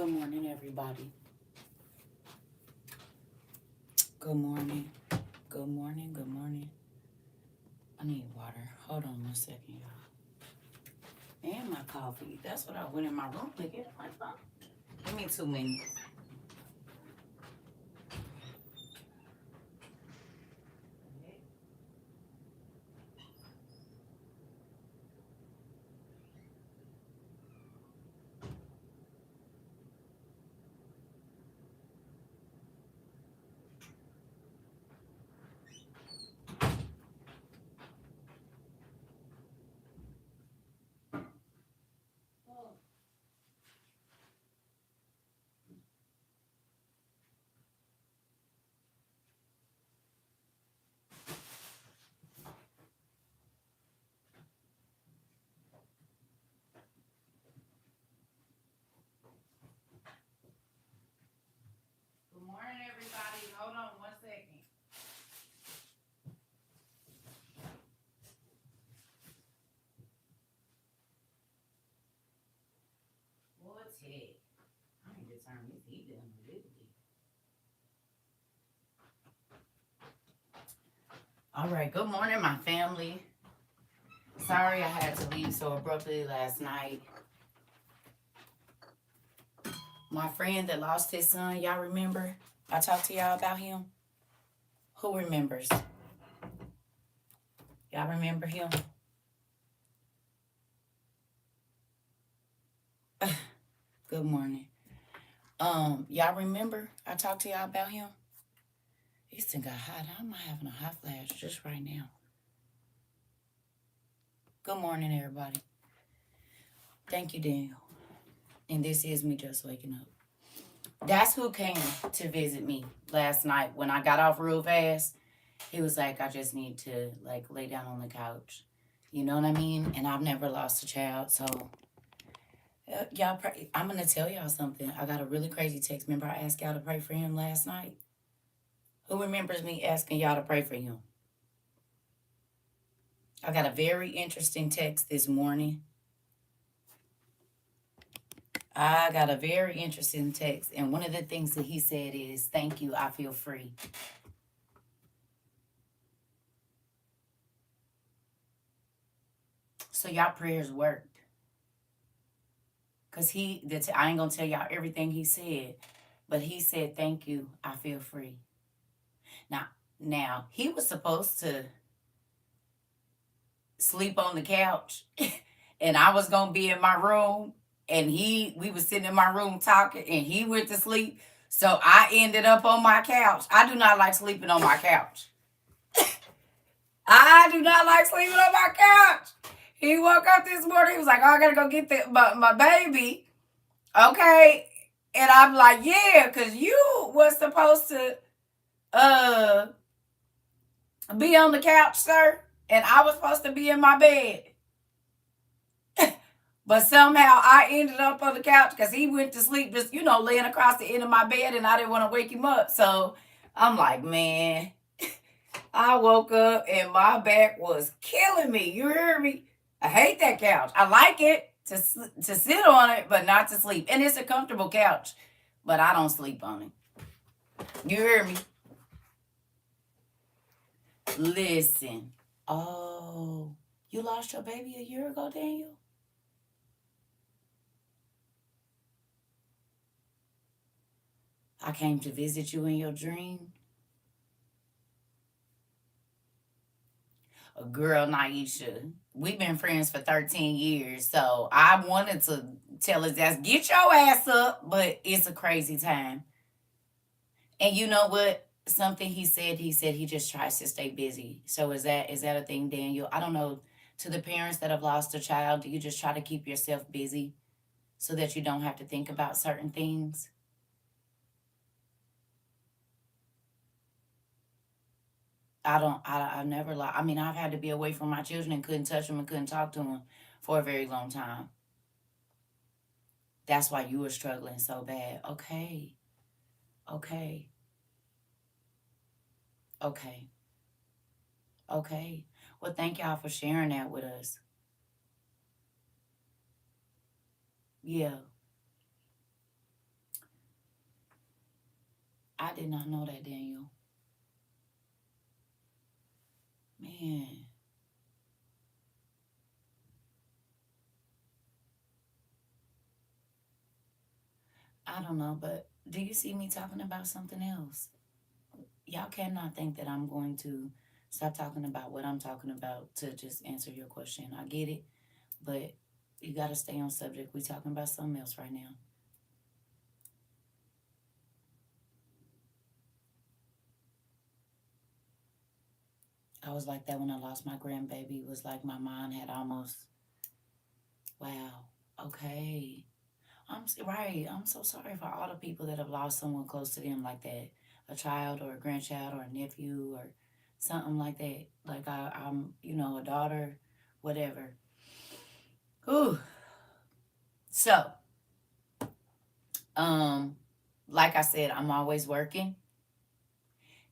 Good morning, everybody. Good morning. Good morning. Good morning. I need water. Hold on 1 second, y'all. And my coffee. That's what I went in my room to get. Give me 2 minutes. Good morning, everybody. Hold on 1 second. What's it? I need to turn this heat down a little bit. All right. Good morning, my family. Sorry I had to leave so abruptly last night. My friend that lost his son, y'all remember? I talked to y'all about him. Who remembers? Y'all remember him? Good morning. Y'all remember I talked to y'all about him? This thing got hot. I'm having a hot flash just right now. Good morning, everybody. Thank you, Daniel. And this is me just waking up. That's who came to visit me last night when I got off real fast. He was like, I just need to lay down on the couch. You know what I mean? And I've never lost a child, so y'all pray. I'm gonna tell y'all something. I got a really crazy text. Remember I asked y'all to pray for him last night? Who remembers me asking y'all to pray for him? I got a very interesting text this morning. I got a very interesting text, and one of the things that he said is, thank you, I feel free. So y'all prayers worked. Because I ain't going to tell y'all everything he said, but he said, thank you, I feel free. Now he was supposed to sleep on the couch, and I was going to be in my room, and we was sitting in my room talking, and he went to sleep. So I ended up on my couch. I do not like sleeping on my couch. I do not like sleeping on my couch. He woke up this morning. He was like, oh, I got to go get my baby. Okay. And I'm like, yeah, because you was supposed to be on the couch, sir. And I was supposed to be in my bed. But somehow I ended up on the couch because he went to sleep just, laying across the end of my bed, and I didn't want to wake him up. So I'm like, man, I woke up and my back was killing me. You hear me? I hate that couch. I like it to sit on it, but not to sleep. And it's a comfortable couch, but I don't sleep on it. You hear me? Listen. Oh, you lost your baby a year ago, Daniel? I came to visit you in your dream. A girl, Naisha. We've been friends for 13 years, so I wanted to tell his ass, get your ass up, but it's a crazy time. And you know what? Something he said he just tries to stay busy. So is that a thing, Daniel? I don't know. To the parents that have lost a child, do you just try to keep yourself busy so that you don't have to think about certain things? I've never I mean, I've had to be away from my children and couldn't touch them and couldn't talk to them for a very long time. That's why you were struggling so bad. Okay. Okay. Okay. Okay. Well, thank y'all for sharing that with us. Yeah. I did not know that, Daniel. Man, I don't know, but do you see me talking about something else? Y'all cannot think that I'm going to stop talking about what I'm talking about to just answer your question. I get it, but you got to stay on subject. We talking about something else right now. I was like that when I lost my grandbaby. It was like my mind had almost, wow, okay. Right. I'm so sorry for all the people that have lost someone close to them like that, a child or a grandchild or a nephew or something like that. Like I'm, a daughter, whatever. Ooh. So, um, like I said, I'm always working.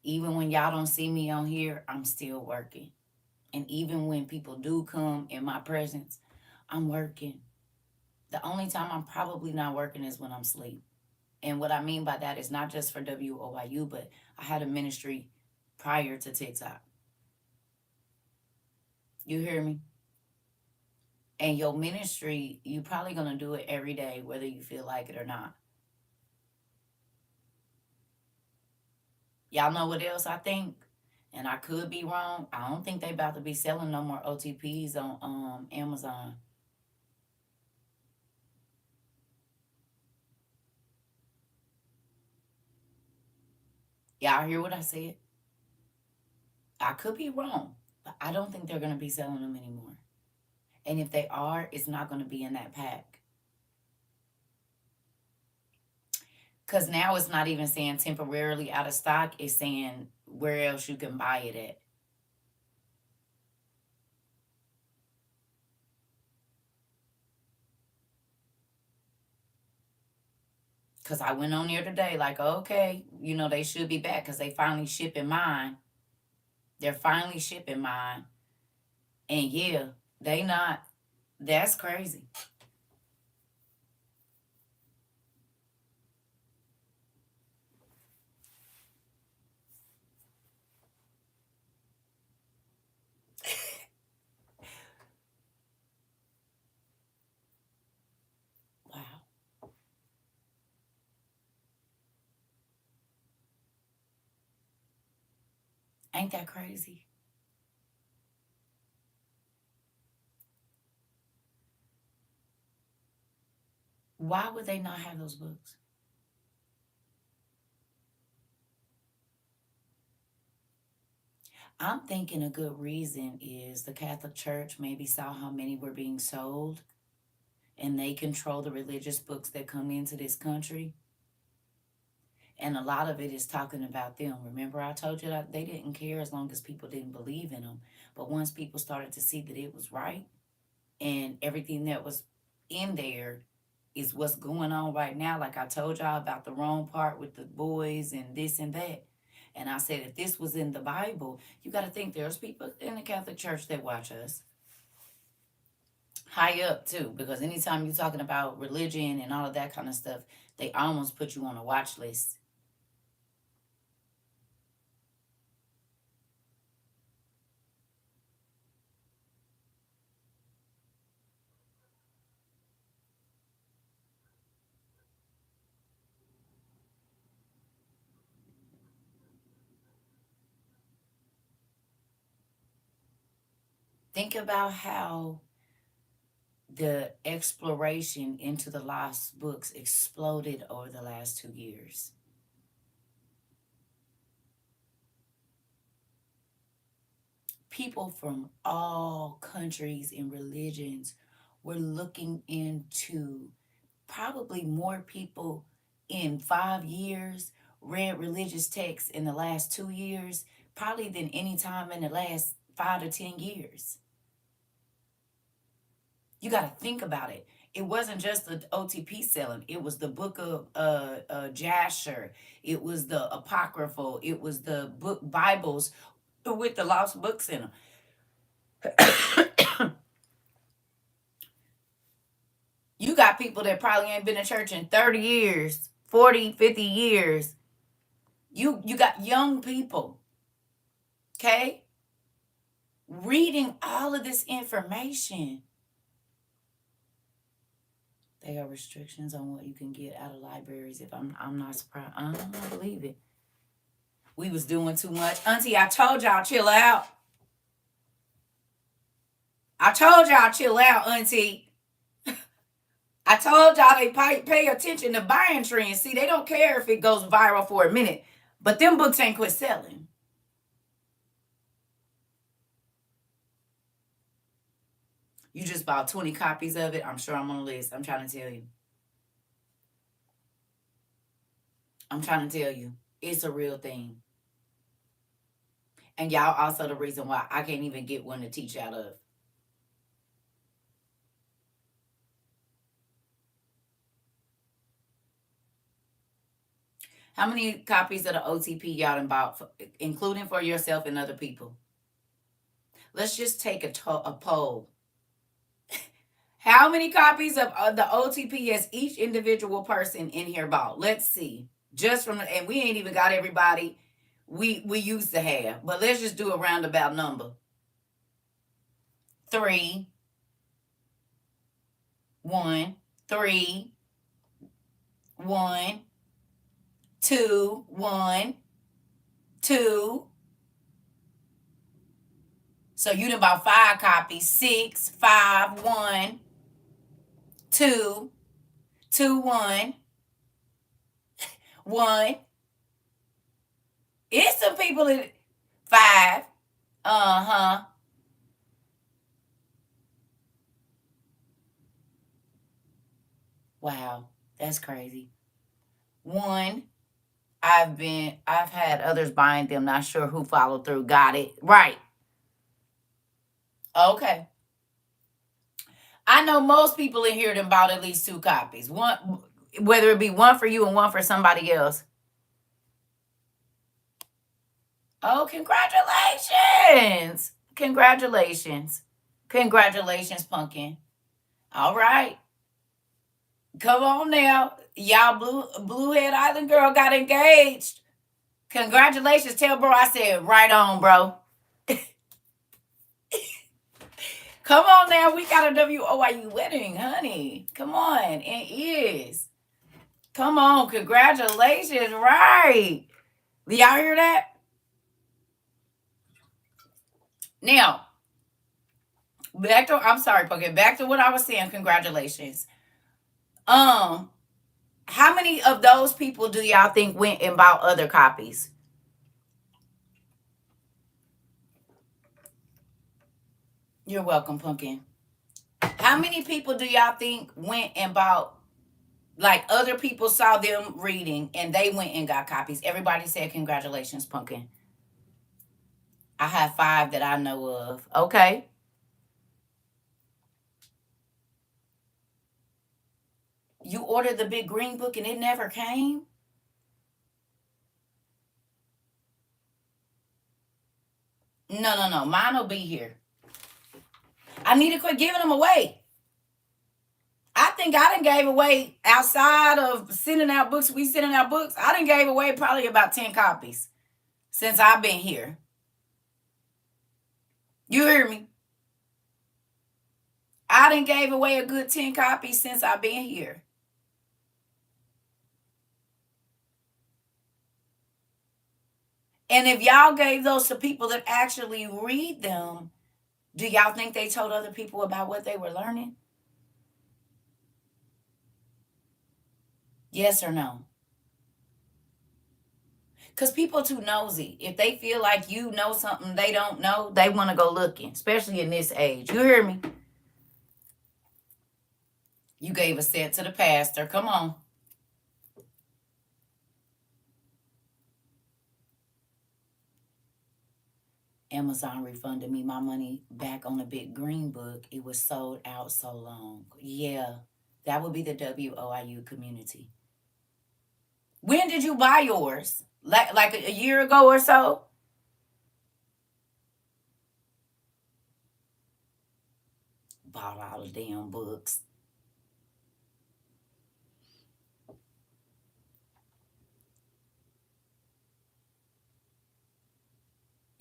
Even when y'all don't see me on here, I'm still working. And even when people do come in my presence, I'm working. The only time I'm probably not working is when I'm asleep. And what I mean by that is not just for WOYU, but I had a ministry prior to TikTok. You hear me? And your ministry, you probably gonna do it every day, whether you feel like it or not. Y'all know what else I think? And I could be wrong. I don't think they about to be selling no more OTPs on Amazon. Y'all hear what I said? I could be wrong, but I don't think they're gonna be selling them anymore. And if they are, it's not gonna be in that pack. Because now it's not even saying temporarily out of stock, it's saying where else you can buy it at. Because I went on there today, like, okay, they should be back because they finally shipping mine. They're finally shipping mine. And yeah, they not. That's crazy. Wow. Ain't that crazy? Why would they not have those books? I'm thinking a good reason is the Catholic Church maybe saw how many were being sold and they control the religious books that come into this country. And a lot of it is talking about them. Remember, I told you that they didn't care as long as people didn't believe in them. But once people started to see that it was right and everything that was in there is what's going on right now, like I told y'all about the wrong part with the boys and this and that. And I said, if this was in the Bible, you got to think there's people in the Catholic Church that watch us high up too, because anytime you're talking about religion and all of that kind of stuff, they almost put you on a watch list. Think about how the exploration into the lost books exploded over the last 2 years. People from all countries and religions were looking into, probably more people in 5 years read religious texts in the last 2 years, probably than any time in the last 5 to 10 years. You got to think about it. It wasn't just the OTP selling. It was the book of Jasher. It was the apocryphal. It was the book Bibles with the lost books in them. You got people that probably ain't been to church in 30 years, 40, 50 years, You got young people, okay, reading all of this information. There are restrictions on what you can get out of libraries. If I'm not surprised. I don't believe it. We was doing too much. Auntie, I told y'all chill out. I told y'all chill out, Auntie. I told y'all they pay attention to buying trends. See, they don't care if it goes viral for a minute, but them books ain't quit selling. You just bought 20 copies of it. I'm sure I'm on the list. I'm trying to tell you. I'm trying to tell you. It's a real thing. And y'all also the reason why I can't even get one to teach out of. How many copies of the OTP y'all done bought, including for yourself and other people? Let's just take a poll. How many copies of the OTP has each individual person in here bought? Let's see. Just from and we ain't even got everybody we used to have, but let's just do a roundabout number. 3, 1, 3, 1, 2, 1, 2. So you done bought 5 copies. 6, 5, 1, 2, 2, 1, 1. It's some people that 5. Uh-huh. Wow, that's crazy. 1. I've had others buying them, not sure who followed through. Got it. Right. Okay. I know most people in here done bought at least 2 copies. One, whether it be one for you and one for somebody else. Oh, congratulations. Congratulations. Congratulations, Pumpkin. All right. Come on now. Y'all Blue Head Island girl got engaged. Congratulations. Tell bro I said right on, bro. Come on now. We got a WOIU wedding, honey. Come on. It is. Come on. Congratulations. Right. Y'all hear that? Now, I'm sorry, Pumpkin. Back to what I was saying. Congratulations. How many of those people do y'all think went and bought other copies? You're welcome, Pumpkin. How many people do y'all think went and bought, like other people saw them reading and they went and got copies? Everybody said congratulations, Pumpkin. I have 5 that I know of. Okay. You ordered the big green book and it never came? No. Mine will be here. I need to quit giving them away. I think I done gave away, outside of sending out books, I done gave away probably about 10 copies since I've been here. You hear me? I done gave away a good 10 copies since I've been here. And if y'all gave those to people that actually read them, do y'all think they told other people about what they were learning? Yes or no? Because people too nosy. If they feel like you know something they don't know, they want to go looking, especially in this age. You hear me? You gave a set to the pastor. Come on. Amazon refunded me my money back on the big green book. It was sold out so long. Yeah, that would be the WOIU community. When did you buy yours? Like a year ago or so? Bought all the damn books.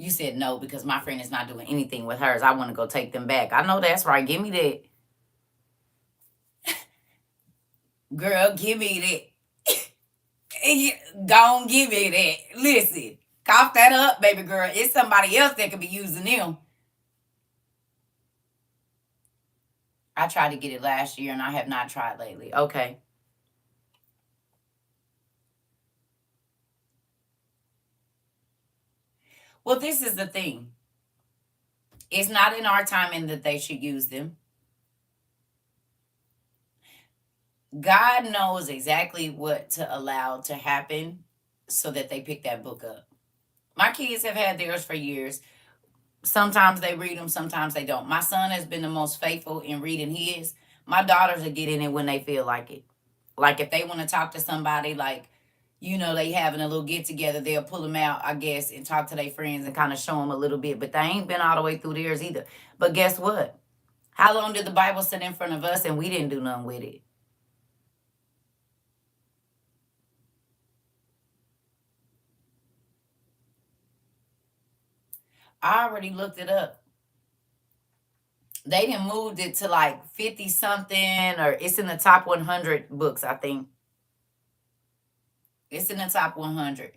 You said no because my friend is not doing anything with hers. I want to go take them back. I know that's right. Give me that. Girl, give me that. Don't give me that. Listen, cough that up, baby girl. It's somebody else that could be using them. I tried to get it last year and I have not tried lately. Okay. Well, this is the thing. It's not in our timing that they should use them. God knows exactly what to allow to happen so that they pick that book up. My kids have had theirs for years. Sometimes they read them, sometimes they don't. My son has been the most faithful in reading his. My daughters will get in it when they feel like it. Like if they want to talk to somebody, like, they having a little get together, they'll pull them out, I guess, and talk to their friends and kind of show them a little bit. But they ain't been all the way through theirs either. But guess what? How long did the Bible sit in front of us and we didn't do nothing with it? I already looked it up. They didn't moved it to like 50 something, or it's in the top 100 books, I think. It's in the top 100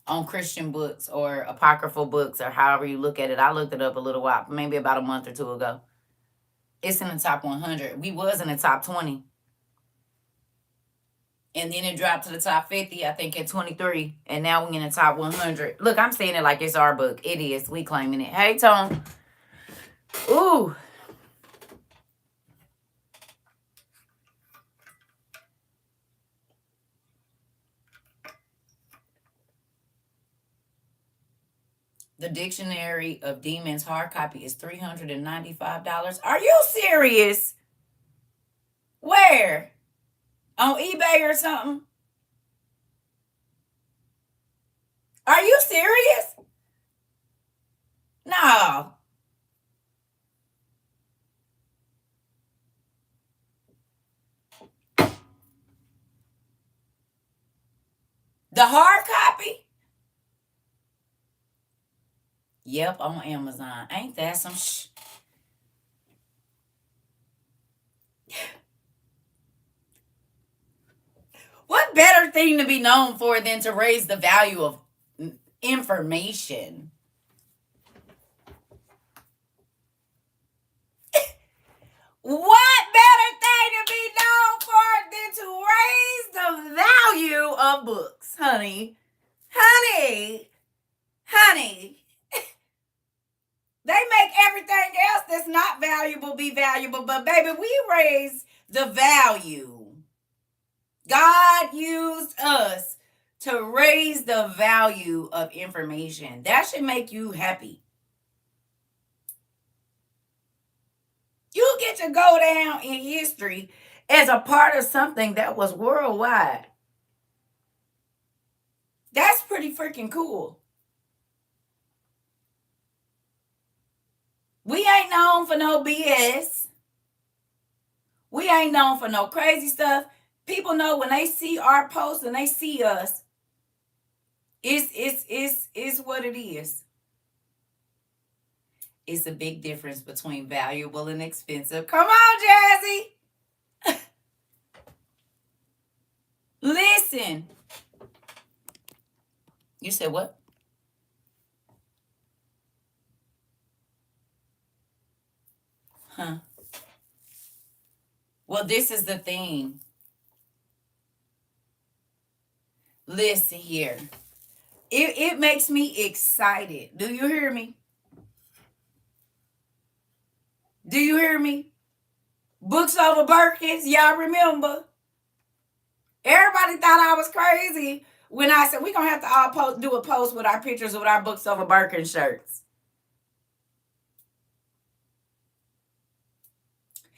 on Christian books or apocryphal books or however you look at it. I looked it up a little while, maybe about a month or two ago. It's in the top 100. We was in the top 20. And then it dropped to the top 50, I think, at 23. And now we're in the top 100. Look, I'm saying it like it's our book. It is. We claiming it. Hey, Tom. Ooh. The Dictionary of Demons hard copy is $395. Are you serious? Where? On eBay or something? Are you serious? No. The hard copy? Yep, on Amazon. Ain't that some What better thing to be known for than to raise the value of information? What better thing to be known for than to raise the value of books, honey? Honey. They make everything else that's not valuable be valuable, but baby, we raise the value. God used us to raise the value of information. That should make you happy. You get to go down in history as a part of something that was worldwide. That's pretty freaking cool. We ain't known for no BS. We ain't known for no crazy stuff. People know when they see our posts and they see us, it's what it is. It's a big difference between valuable and expensive. Come on, Jazzy. Listen. You said what? Huh. Well, this is the thing. Listen here. It makes me excited. Do you hear me? Do you hear me? Books over Birkins, y'all remember? Everybody thought I was crazy when I said we're going to have to all do a post with our pictures with our Books Over Birkin shirts.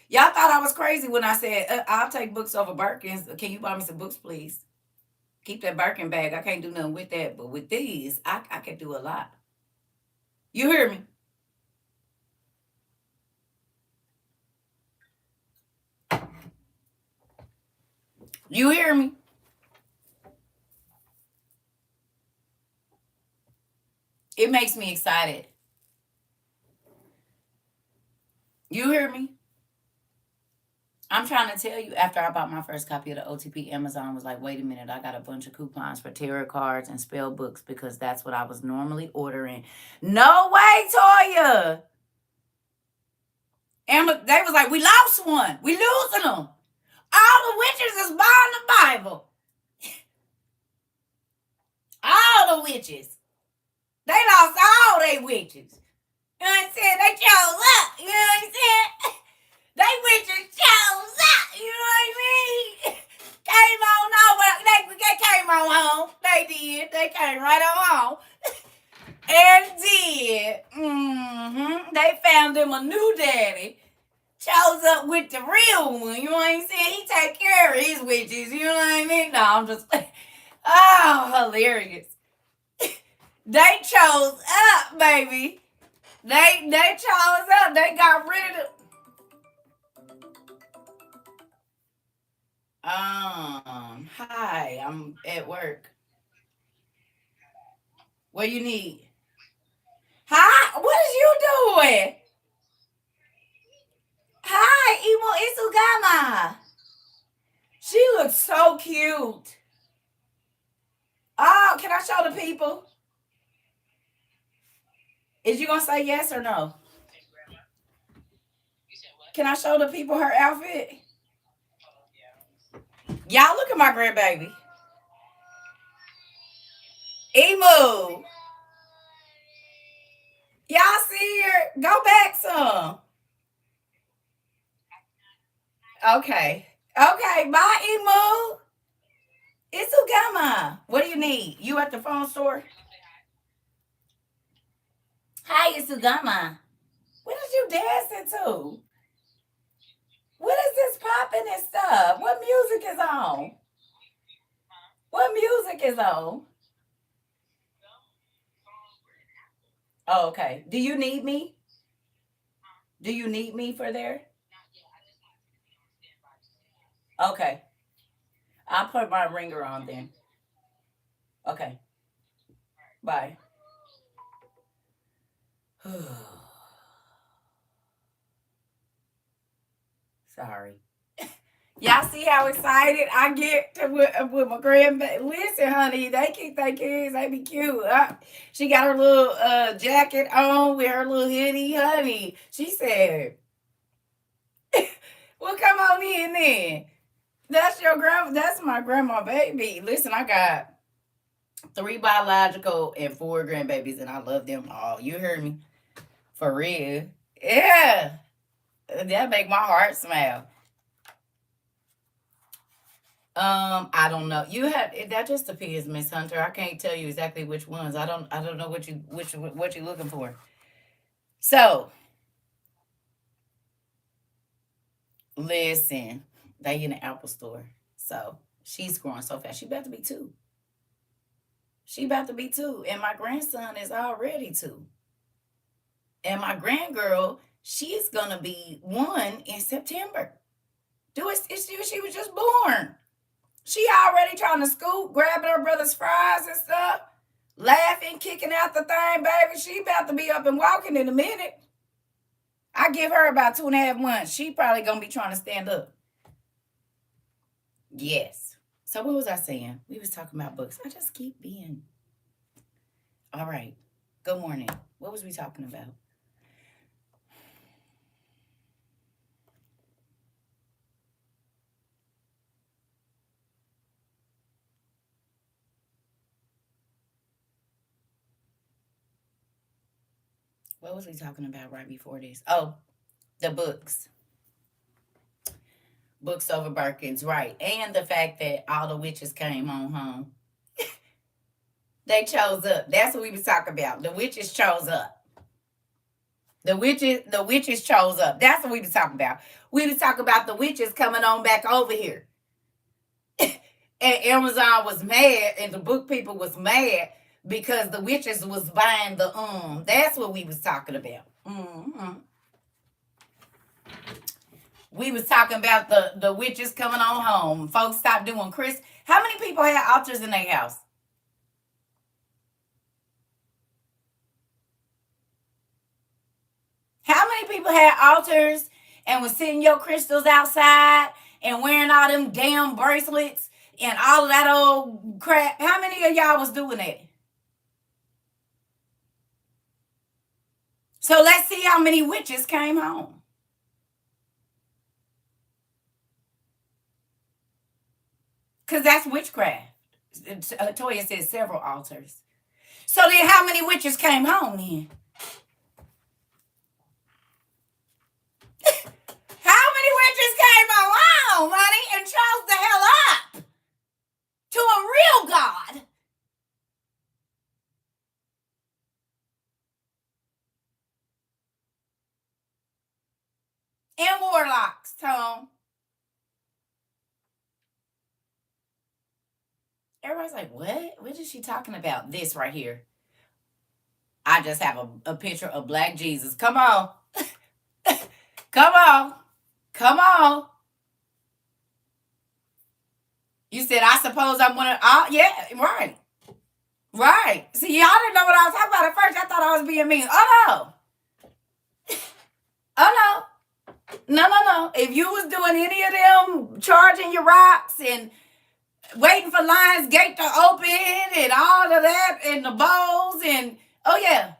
Y'all thought I was crazy when I said, I'll take Books Over Birkins. Can you buy me some books, please? Keep that Birkin bag. I can't do nothing with that. But with these, I can do a lot. You hear me? You hear me? It makes me excited. You hear me? I'm trying to tell you, after I bought my first copy of the OTP, Amazon was like, wait a minute, I got a bunch of coupons for tarot cards and spell books because that's what I was normally ordering. No way, Toya. They was like, we lost one. We losing them. All the witches is buying the Bible. All the witches. They lost all they witches. You know what I'm saying? They chose up. You know what I'm saying? They witches chose up. You know what I mean? Came on over. They came on home. They did. They came right on home. And did. They found them a new daddy. Chose up with the real one. You know what I'm saying? He take care of his witches. You know what I mean? No, I'm just like, oh, hilarious. They chose up, baby. They chose up. They got rid of the. Hi, I'm at work. What do you need? Hi, what is you doing? Hi, Imo Isugama. She looks so cute. Oh, can I show the people? Is you gonna say yes or no? Can I show the people her outfit? Y'all look at my grandbaby. Emu. Y'all see her? Go back some. Okay. Okay. Bye, Emu. It's Ugama. What do you need? You at the phone store? Hi, it's Ugama. What is you dancing to? What is this popping and stuff? What music is on? What music is on? Oh, okay. Do you need me? Do you need me for there? Okay. I'll put my ringer on then. Okay. Bye. Sorry. Y'all see how excited I get with my grandbaby? Listen, honey, they keep their kids. They be cute. She got her little jacket on with her little hoodie, honey. She said, "Well, come on in then." That's your grandma. That's my grandma baby. Listen, I got 3 biological and 4 grandbabies, and I love them all. You heard me? For real. Yeah. That make my heart smile. I don't know. You have that just depends, Miss Hunter. I can't tell you exactly which ones. I don't know what you looking for. So listen, they in the Apple store. So she's growing so fast. She about to be 2. She about to be 2. And my grandson is already 2. And my grandgirl, she's gonna be 1 in September. She was just born. She already trying to scoop, grabbing her brother's fries and stuff, laughing, kicking out the thing, baby. She about to be up and walking in a minute. I give her about 2.5 months. She probably gonna be trying to stand up. Yes. So what was I saying? We was talking about books. I just keep being. All right. Good morning. What was we talking about? What was we talking about right before this? Oh, the books. Books over Birkins, right. And the fact that all the witches came on home. They chose up. That's what we was talking about. The witches chose up. The witches chose up. That's what we was talking about. We was talking about the witches coming on back over here. And Amazon was mad and the book people was mad because the witches was buying the that's what we was talking about. We was talking about the witches coming on home. Folks stopped doing Chris. How many people had altars in their house? people had altars and was sitting your crystals outside and wearing all them damn bracelets and all of that old crap, how many of y'all was doing that? So let's see how many witches came home. Because that's witchcraft. Toya says several altars. So then how many witches came home then? How many witches came home, honey, and chose the hell up to a real God? And warlocks, Tom. Everybody's like, what? What is she talking about? This right here. I just have a picture of Black Jesus. Come on. Come on. Come on. You said, I suppose I'm one of, yeah, right. Right. See, y'all didn't know what I was talking about at first. I thought I was being mean. Oh, no. Oh, no. No. If you was doing any of them, charging your rocks and waiting for Lions Gate to open and all of that and the bowls and, oh, yeah.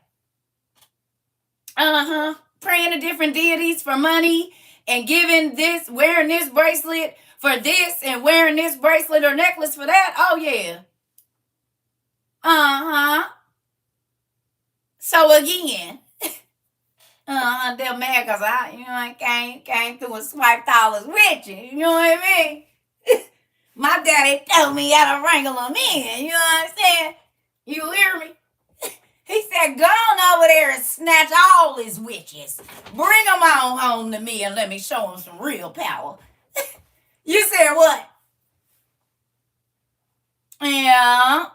Praying to different deities for money and giving this, wearing this bracelet for this and wearing this bracelet or necklace for that. Oh, yeah. So again, they're mad because I came through and swiped all his witches. You know what I mean? My daddy told me how to wrangle them in. You know what I'm saying? You hear me? He said, go on over there and snatch all his witches. Bring them on home to me and let me show them some real power. You said what? Yeah.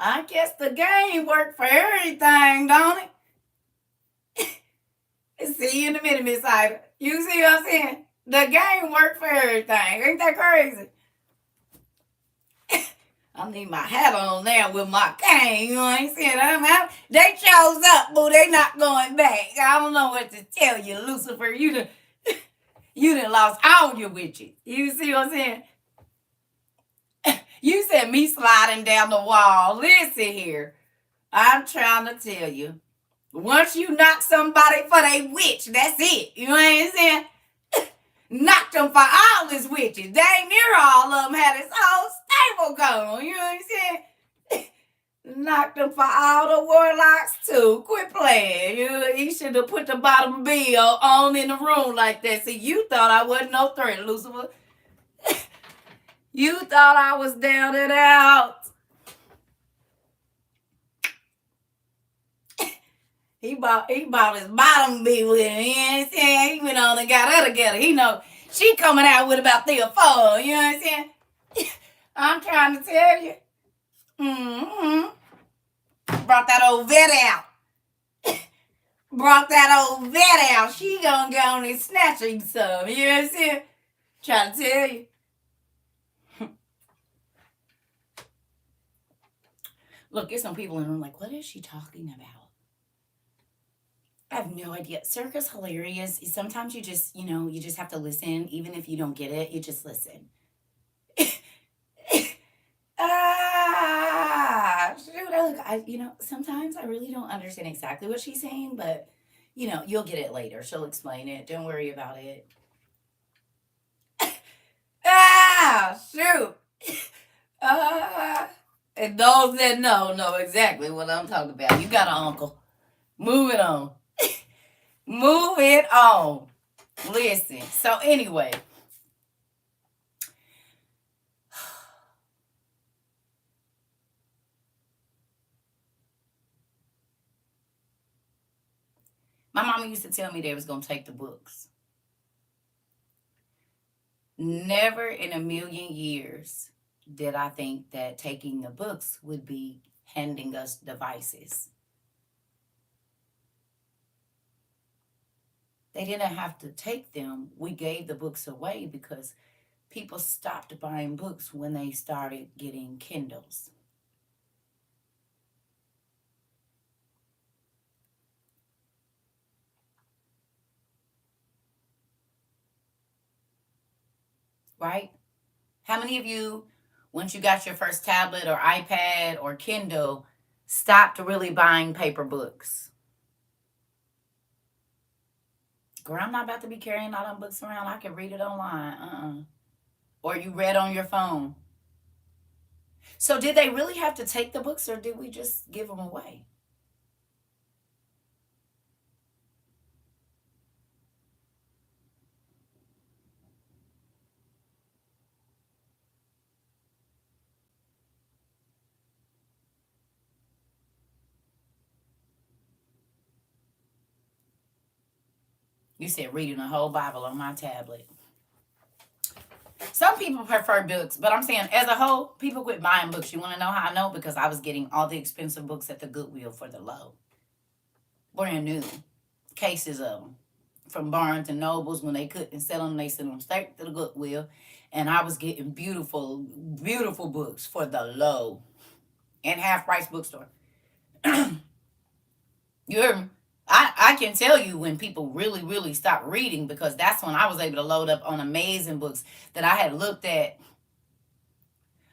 I guess the game worked for everything, don't it? See you in a minute, Miss Ida. You see what I'm saying? The game worked for everything. Ain't that crazy? I need my hat on now with my cane. You know what I'm saying? They chose up, boo. They not going back. I don't know what to tell you, Lucifer. You done lost all your witches. You see what I'm saying? You said me sliding down the wall. Listen here. I'm trying to tell you. Once you knock somebody for their witch, that's it. You know what I'm saying? Knocked them for all his witches. Dang near all of them had his whole stable going. You know what I'm saying? Knocked them for all the warlocks too. Quit playing. He should have put the bottom bill on in the room like that. See, you thought I wasn't no threat, Lucifer. You thought I was down and out. He bought his bottom bill with him. You know what I'm saying? He went on and got her together. He know she coming out with about 3 or 4. You know what I'm saying? I'm trying to tell you. Brought that old vet out. Brought that old vet out. She gonna go on and snatch him some. You know what I'm saying? Trying to tell you. Look, there's some people in the room like, what is she talking about? I have no idea. CERCA's hilarious. Sometimes you just have to listen. Even if you don't get it, you just listen. Sometimes I really don't understand exactly what she's saying, but, you'll get it later. She'll explain it. Don't worry about it. Shoot. And those that know exactly what I'm talking about. You got an uncle. Move it on. Move it on. Listen. So anyway. My mama used to tell me they was going to take the books. Never in a million years did I think that taking the books would be handing us devices. They didn't have to take them. We gave the books away because people stopped buying books when they started getting Kindles. right? How many of you, once you got your first tablet or iPad or Kindle, stopped really buying paper books? Girl, I'm not about to be carrying all them books around. I can read it online. Or you read on your phone. So did they really have to take the books, or did we just give them away? You said reading the whole Bible on my tablet. Some people prefer books, but I'm saying as a whole, people quit buying books. You want to know how I know? Because I was getting all the expensive books at the Goodwill for the low. Brand new cases of them from Barnes and Nobles. When they couldn't sell them, they sent them straight to the Goodwill. And I was getting beautiful, beautiful books for the low and half price bookstore. You heard me? I can tell you when people really, really stop reading, because that's when I was able to load up on amazing books that I had looked at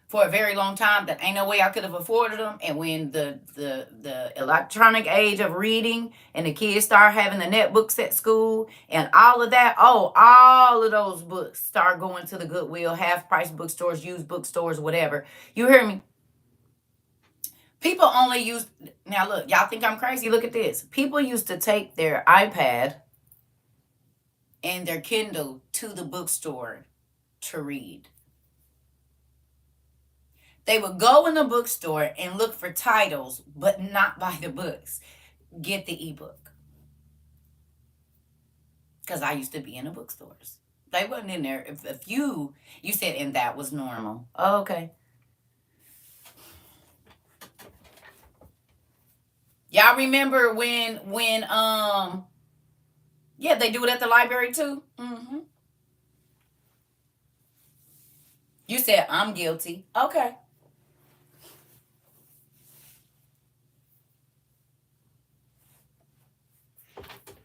for a very long time that ain't no way I could have afforded them. And when the electronic age of reading and the kids start having the net books at school and all of that, oh, all of those books start going to the Goodwill, half price bookstores, used bookstores, whatever. You hear me? People only use, now look, y'all think I'm crazy? Look at this. People used to take their iPad and their Kindle to the bookstore to read. They would go in the bookstore and look for titles, but not buy the books. Get the ebook. Because I used to be in the bookstores. They wasn't in there. If you said, and that was normal. Oh, okay. Y'all remember when yeah, they do it at the library too? Mm-hmm. You said, I'm guilty. Okay.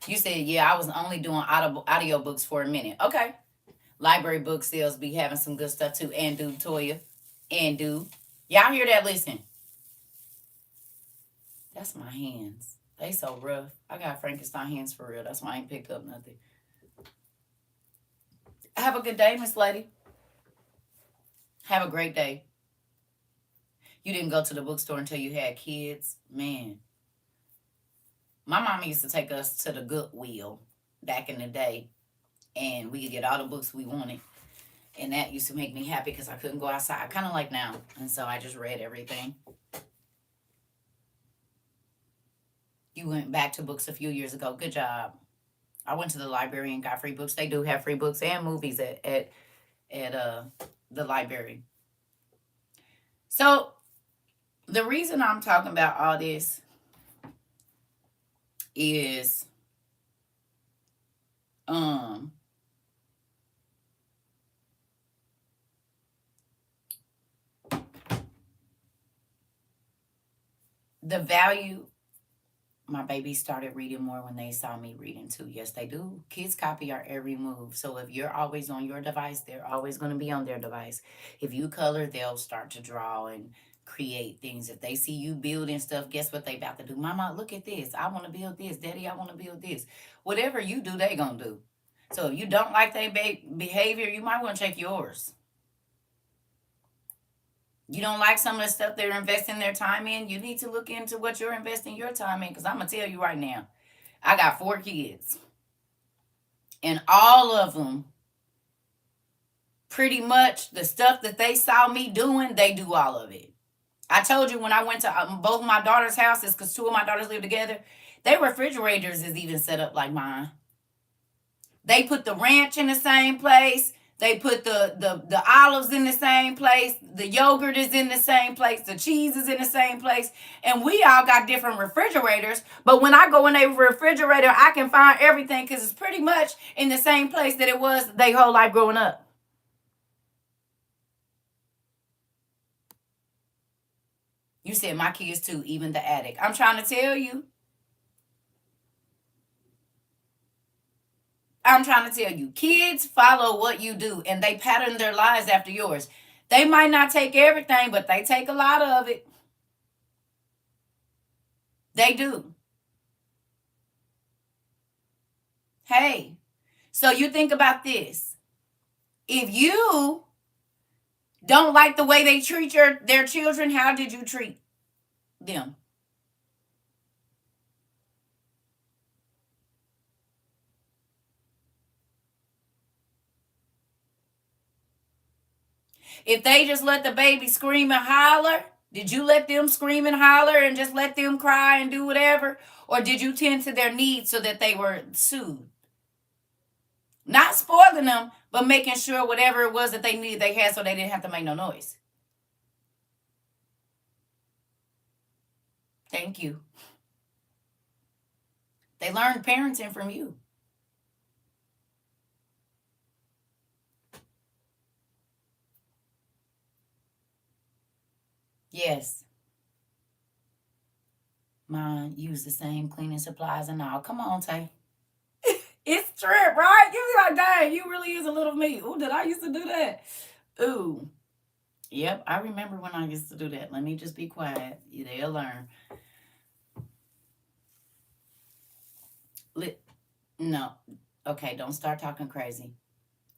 You said, yeah, I was only doing audio books for a minute. Okay. Library book sales be having some good stuff too. And do, Toya. And do. Y'all hear that? Listen. That's my hands. They so rough. I got Frankenstein hands for real. That's why I ain't picked up nothing. Have a good day, Miss Lady. Have a great day. You didn't go to the bookstore until you had kids? Man. My mama used to take us to the Goodwill back in the day, and we could get all the books we wanted. And that used to make me happy because I couldn't go outside, kind of like now. And so I just read everything. You went back to books a few years ago. Good job. I went to the library and got free books. They do have free books and movies at the library. So the reason I'm talking about all this is the value. My babies started reading more when they saw me reading too. Yes, they do. Kids copy our every move. So if you're always on your device, they're always going to be on their device. If you color, they'll start to draw and create things. If they see you building stuff, guess what they about to do? Mama, look at this. I want to build this. Daddy, I want to build this. Whatever you do, they going to do. So if you don't like their behavior, you might want to check yours. You don't like some of the stuff they're investing their time in, you need to look into what you're investing your time in. Because I'm going to tell you right now, I got 4 kids. And all of them, pretty much the stuff that they saw me doing, they do all of it. I told you when I went to both my daughter's houses, because 2 of my daughters live together, their refrigerators is even set up like mine. They put the ranch in the same place. They put the olives in the same place. The yogurt is in the same place. The cheese is in the same place. And we all got different refrigerators. But when I go in a refrigerator, I can find everything because it's pretty much in the same place that it was their whole life growing up. You said my kids too, even the attic. I'm trying to tell you. I'm trying to tell you, kids follow what you do and they pattern their lives after yours. They might not take everything, but they take a lot of it. They do. Hey, so you think about this. If you don't like the way they treat their children, how did you treat them? If they just let the baby scream and holler, did you let them scream and holler and just let them cry and do whatever? Or did you tend to their needs so that they were soothed? Not spoiling them, but making sure whatever it was that they needed, they had so they didn't have to make no noise. Thank you. They learned parenting from you. Yes. Mine use the same cleaning supplies and all. Come on, Tay. It's trip, right? You be like, dang, you really is a little me. Ooh, did I used to do that? Ooh. Yep, I remember when I used to do that. Let me just be quiet. They'll learn. No. Okay, don't start talking crazy.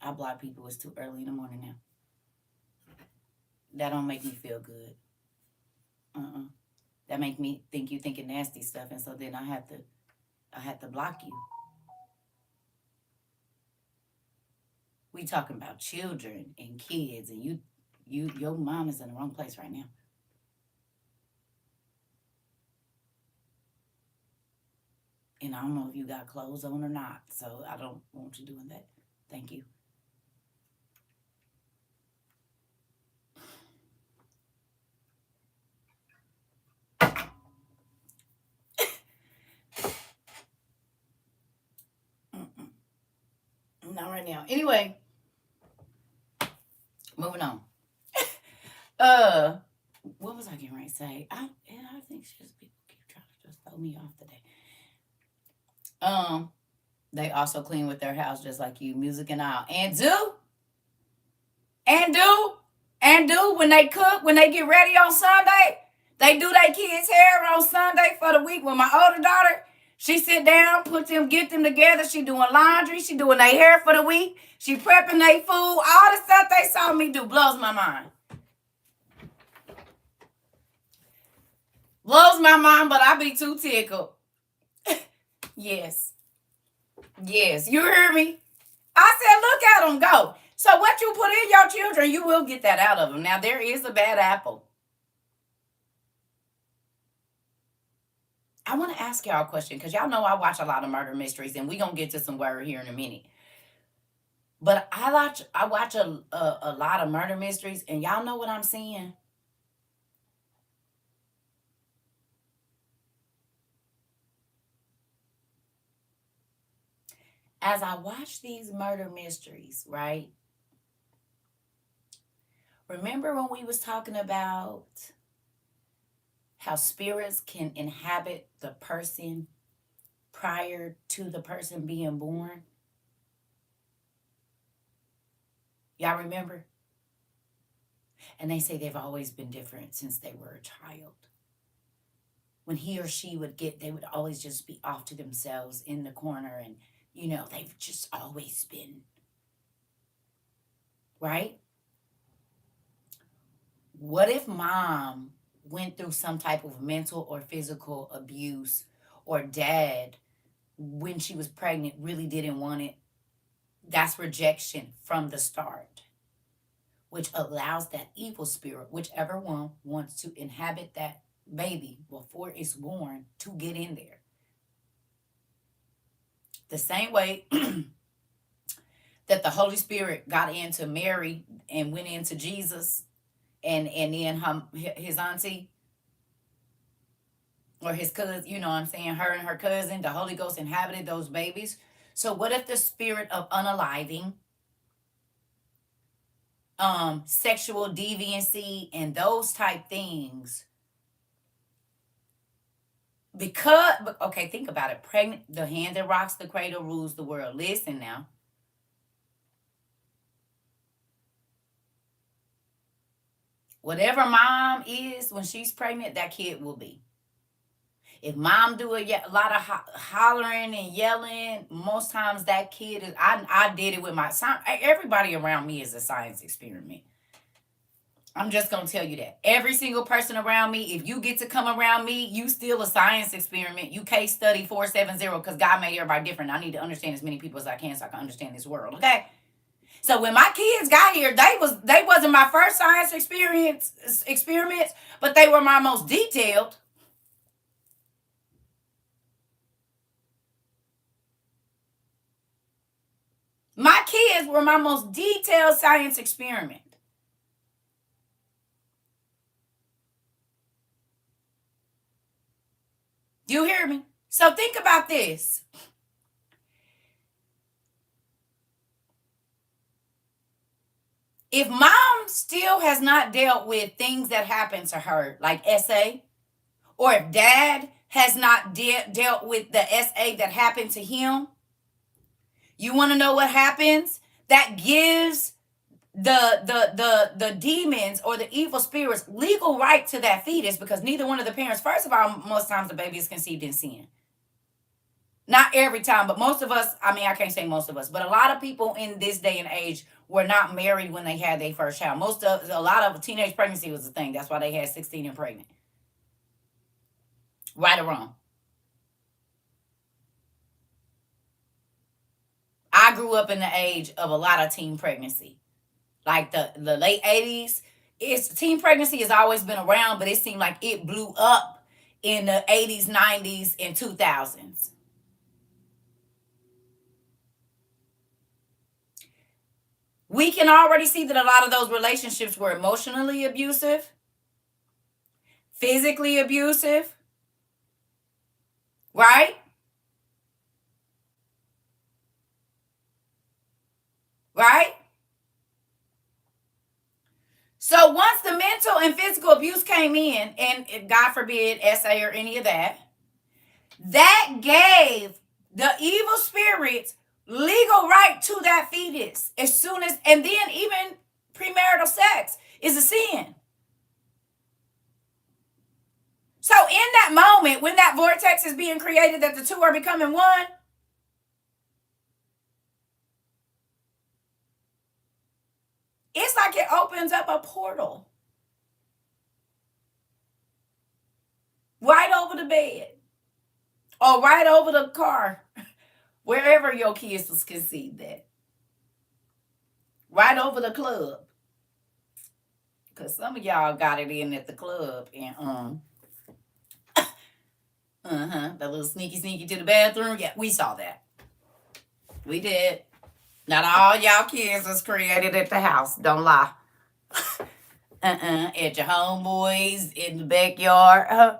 I block people. It's too early in the morning now. That don't make me feel good. Uh-uh. That make me think you thinking nasty stuff, and so then I have to block you. We talking about children and kids, and your mom is in the wrong place right now. And I don't know if you got clothes on or not, so I don't want you doing that. Thank you. Mm-mm. Not right now. Anyway, moving on. uh, what was I getting ready to say? I think just people keep trying to just throw me off today. Um, they also clean with their house just like you, music and all, and do and do when they cook, when they get ready on Sunday. They do their kids' hair on Sunday for the week. With my older daughter, she sit down, get them together. She doing laundry. She doing their hair for the week. She prepping their food. All the stuff they saw me do blows my mind. Blows my mind, but I be too tickled. Yes. Yes. You hear me? I said, look at them go. So what you put in your children, you will get that out of them. Now, there is a bad apple. I want to ask y'all a question because y'all know I watch a lot of murder mysteries, and we gonna get to some word here in a minute. But I watch a lot of murder mysteries, and y'all know what I'm seeing. As I watch these murder mysteries, right? Remember when we was talking about how spirits can inhabit the person prior to the person being born? Y'all remember? And they say they've always been different since they were a child. When he or she they would always just be off to themselves in the corner, and they've just always been, right? What if mom went through some type of mental or physical abuse, or dad, when she was pregnant, really didn't want it? That's rejection from the start, which allows that evil spirit, whichever one wants to inhabit that baby before it's born, to get in there. The same way that the Holy Spirit got into Mary and went into Jesus, and then his auntie or his cousin, you know what I'm saying, her and her cousin, the Holy Ghost inhabited those babies. So what if the spirit of unaliving, sexual deviancy, and those type things Okay, think about it. Pregnant, the hand that rocks the cradle rules the world. Listen now. Whatever mom is when she's pregnant, that kid will be. If mom do a lot of hollering and yelling, most times that kid is. I did it with my son. Everybody around me is a science experiment. I'm just gonna tell you that. Every single person around me, if you get to come around me, you still a science experiment. You case study 470 because God made everybody different. I need to understand as many people as I can so I can understand this world. Okay. So when my kids got here, they wasn't my first science experiments, but they were my most detailed. My kids were my most detailed science experiment. You hear me? So think about this. If mom still has not dealt with things that happen to her, like SA, or if dad has not dealt with the SA that happened to him, you want to know what happens? That gives the demons or the evil spirits legal right to that fetus, because neither one of the parents, first of all, most times the baby is conceived in sin. Not every time, but most of us, I mean, I can't say most of us, but a lot of people in this day and age were not married when they had their first child. A lot of teenage pregnancy was a thing. That's why they had 16 and pregnant. Right or wrong. I grew up in the age of a lot of teen pregnancy. Like the late 80s. Teen pregnancy has always been around, but it seemed like it blew up in the 80s, 90s, and 2000s. We can already see that a lot of those relationships were emotionally abusive, physically abusive, right? Right? So once the mental and physical abuse came in, and God forbid SA or any of that, that gave the evil spirits legal right to that fetus as soon as, and then even premarital sex is a sin. So in that moment, when that vortex is being created, that the two are becoming one, it's like it opens up a portal right over the bed or right over the car, wherever your kids was conceived at, right over the club, because some of y'all got it in at the club and the little sneaky to the bathroom. Yeah, we saw that. We did. Not all y'all kids was created at the house. Don't lie. At your homeboys in the backyard.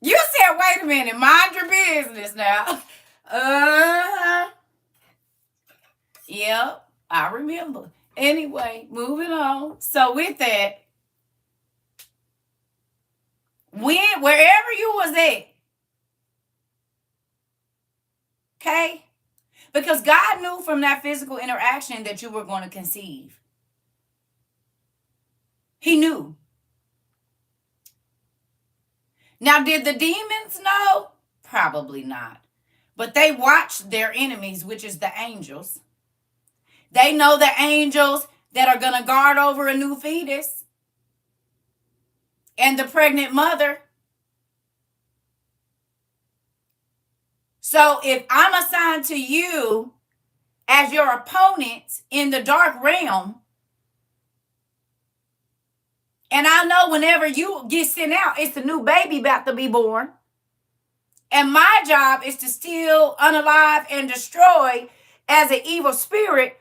You said, wait a minute, mind your business now. Yep, I remember. Anyway, moving on. So with that, wherever you was at, okay? Because God knew from that physical interaction that you were going to conceive. He knew. Now, did the demons know? Probably not. But they watched their enemies, which is the angels. They know the angels that are going to guard over a new fetus and the pregnant mother. So if I'm assigned to you as your opponent in the dark realm, and I know whenever you get sent out, it's a new baby about to be born. And my job is to steal, unalive, and destroy as an evil spirit.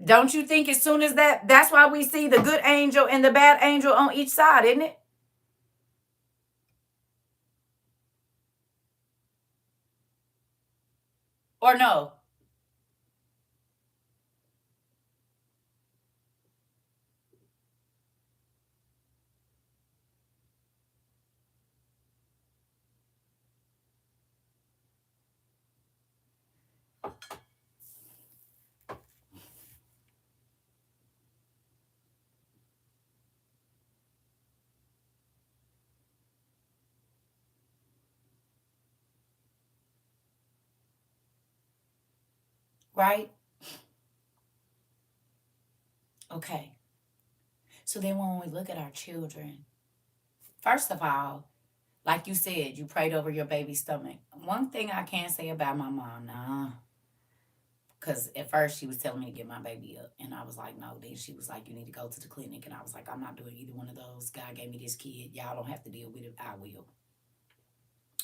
Don't you think as soon as that's why we see the good angel and the bad angel on each side, isn't it? Or no? right? Okay. So then when we look at our children, first of all, like you said, you prayed over your baby's stomach. One thing I can say about my mom, nah, because at first she was telling me to get my baby up, and I was like, no. Then she was like, you need to go to the clinic, and I was like, I'm not doing either one of those. God gave me this kid. Y'all don't have to deal with it. I will.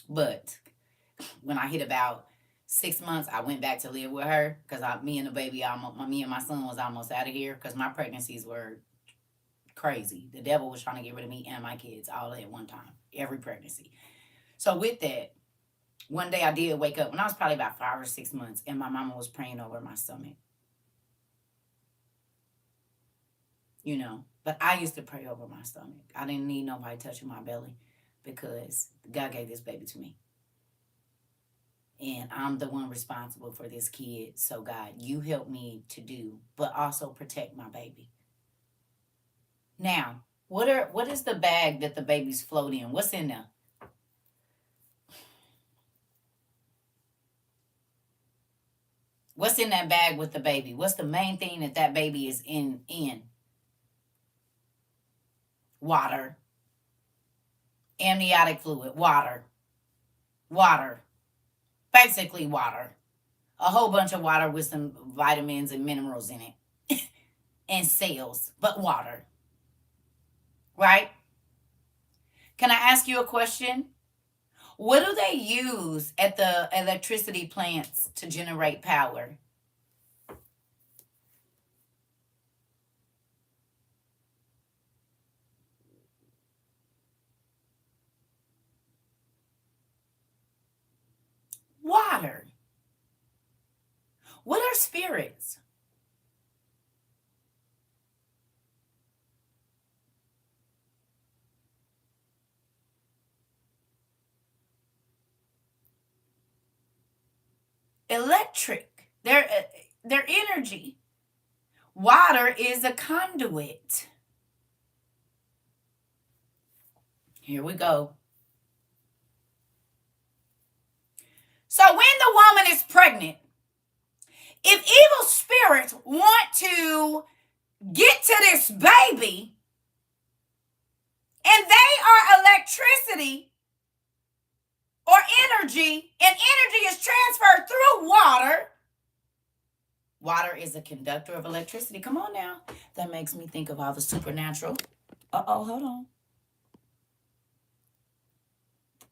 But when I hit about 6 months, I went back to live with her because me and the baby, me and my son was almost out of here because my pregnancies were crazy. The devil was trying to get rid of me and my kids all at one time, every pregnancy. So with that, one day I did wake up when I was probably about 5 or 6 months, and my mama was praying over my stomach. But I used to pray over my stomach. I didn't need nobody touching my belly because God gave this baby to me. And I'm the one responsible for this kid. So God, you help me to do, but also protect my baby. Now, what is the bag that the babies float in? What's in there? What's in that bag with the baby? What's the main thing that baby is in? Water. Amniotic fluid, water, basically water. A whole bunch of water with some vitamins and minerals in it and cells, but water, right? Can I ask you a question? What do they use at the electricity plants to generate power? Water. What are spirits? Electric. Their energy. Water is a conduit. Here we go. So when the woman is pregnant, if evil spirits want to get to this baby and they are electricity or energy, and energy is transferred through water, water is a conductor of electricity. Come on now. That makes me think of all the supernatural. Hold on.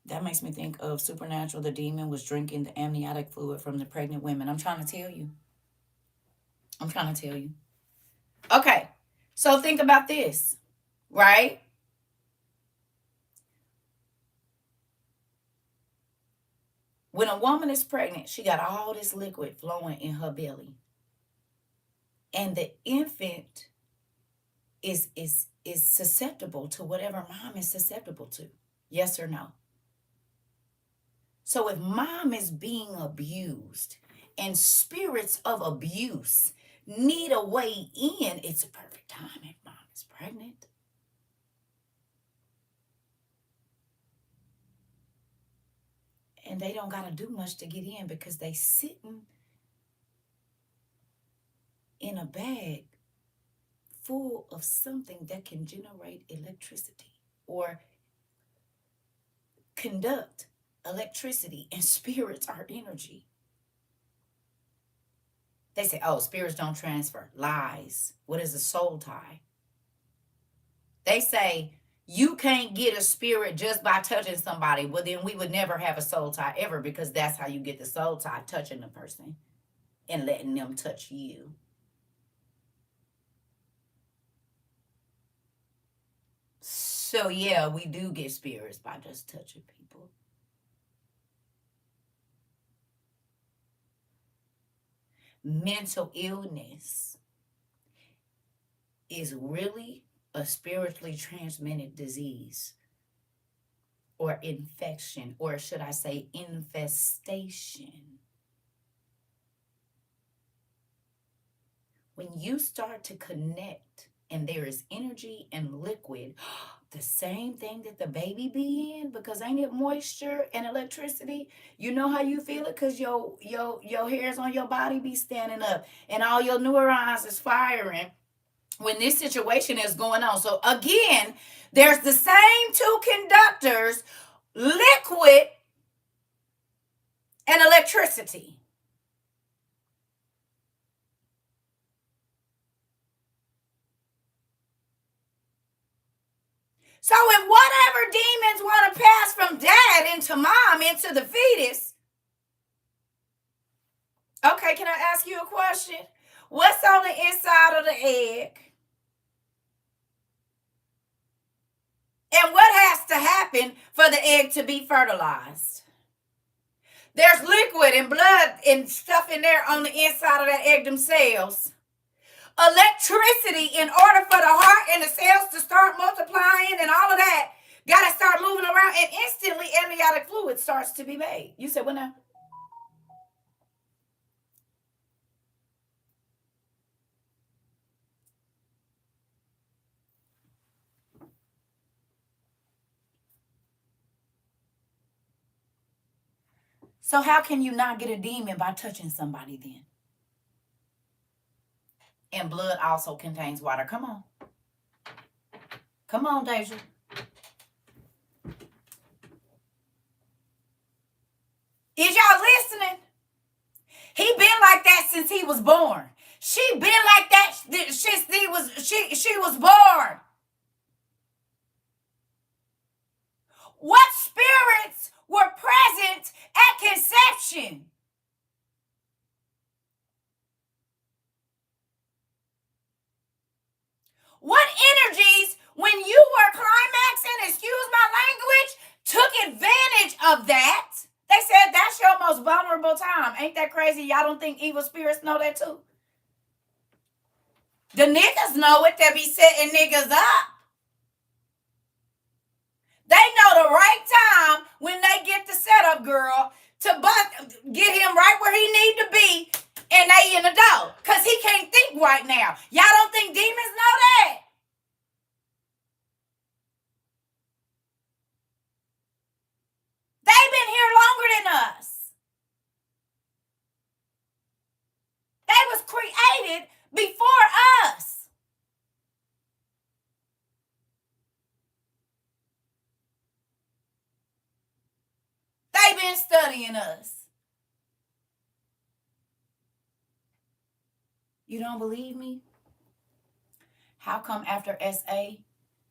That makes me think of Supernatural. The demon was drinking the amniotic fluid from the pregnant women. I'm trying to tell you. Okay, so think about this, right? When a woman is pregnant, she got all this liquid flowing in her belly. And the infant is susceptible to whatever mom is susceptible to. Yes or no? So if mom is being abused and spirits of abuse need a way in, it's a perfect time if mom is pregnant. And they don't got to do much to get in because they sitting in a bag full of something that can generate electricity or conduct electricity, and spirits are energy. They say, oh, spirits don't transfer. Lies. What is a soul tie? They say you can't get a spirit just by touching somebody. Well, then we would never have a soul tie ever, because that's how you get the soul tie, touching the person and letting them touch you. So, yeah, we do get spirits by just touching people. Mental illness is really a spiritually transmitted disease or infection, or should I say infestation. When you start to connect and there is energy and liquid, The same thing that the baby be in, because ain't it moisture and electricity? You know how you feel it, because your hairs on your body be standing up and all your neurons is firing when this situation is going on. So again, there's the same two conductors, liquid and electricity. So if whatever demons want to pass from dad into mom into the fetus, okay, can I ask you a question? What's on the inside of the egg? And what has to happen for the egg to be fertilized? There's liquid and blood and stuff in there on the inside of that egg themselves. Electricity, in order for the heart and the cells to start multiplying and all of that, got to start moving around, and instantly amniotic fluid starts to be made. You said what now? So how can you not get a demon by touching somebody then? And blood also contains water. Come on. Come on, Deja. Is y'all listening? He been like that since he was born. She been like that since she was born. What spirits were present at conception? What energies, when you were climaxing, excuse my language, took advantage of that? They said that's your most vulnerable time. Ain't that crazy? Y'all don't think evil spirits know that too? The niggas know it. They be setting niggas up. They know the right time when they get the setup girl to get him right where he need to be, and they in the door. Because he can't think right now. Y'all don't think demons know that? They've been here longer than us. They was created before us. They've been studying us. You don't believe me? How come after SA,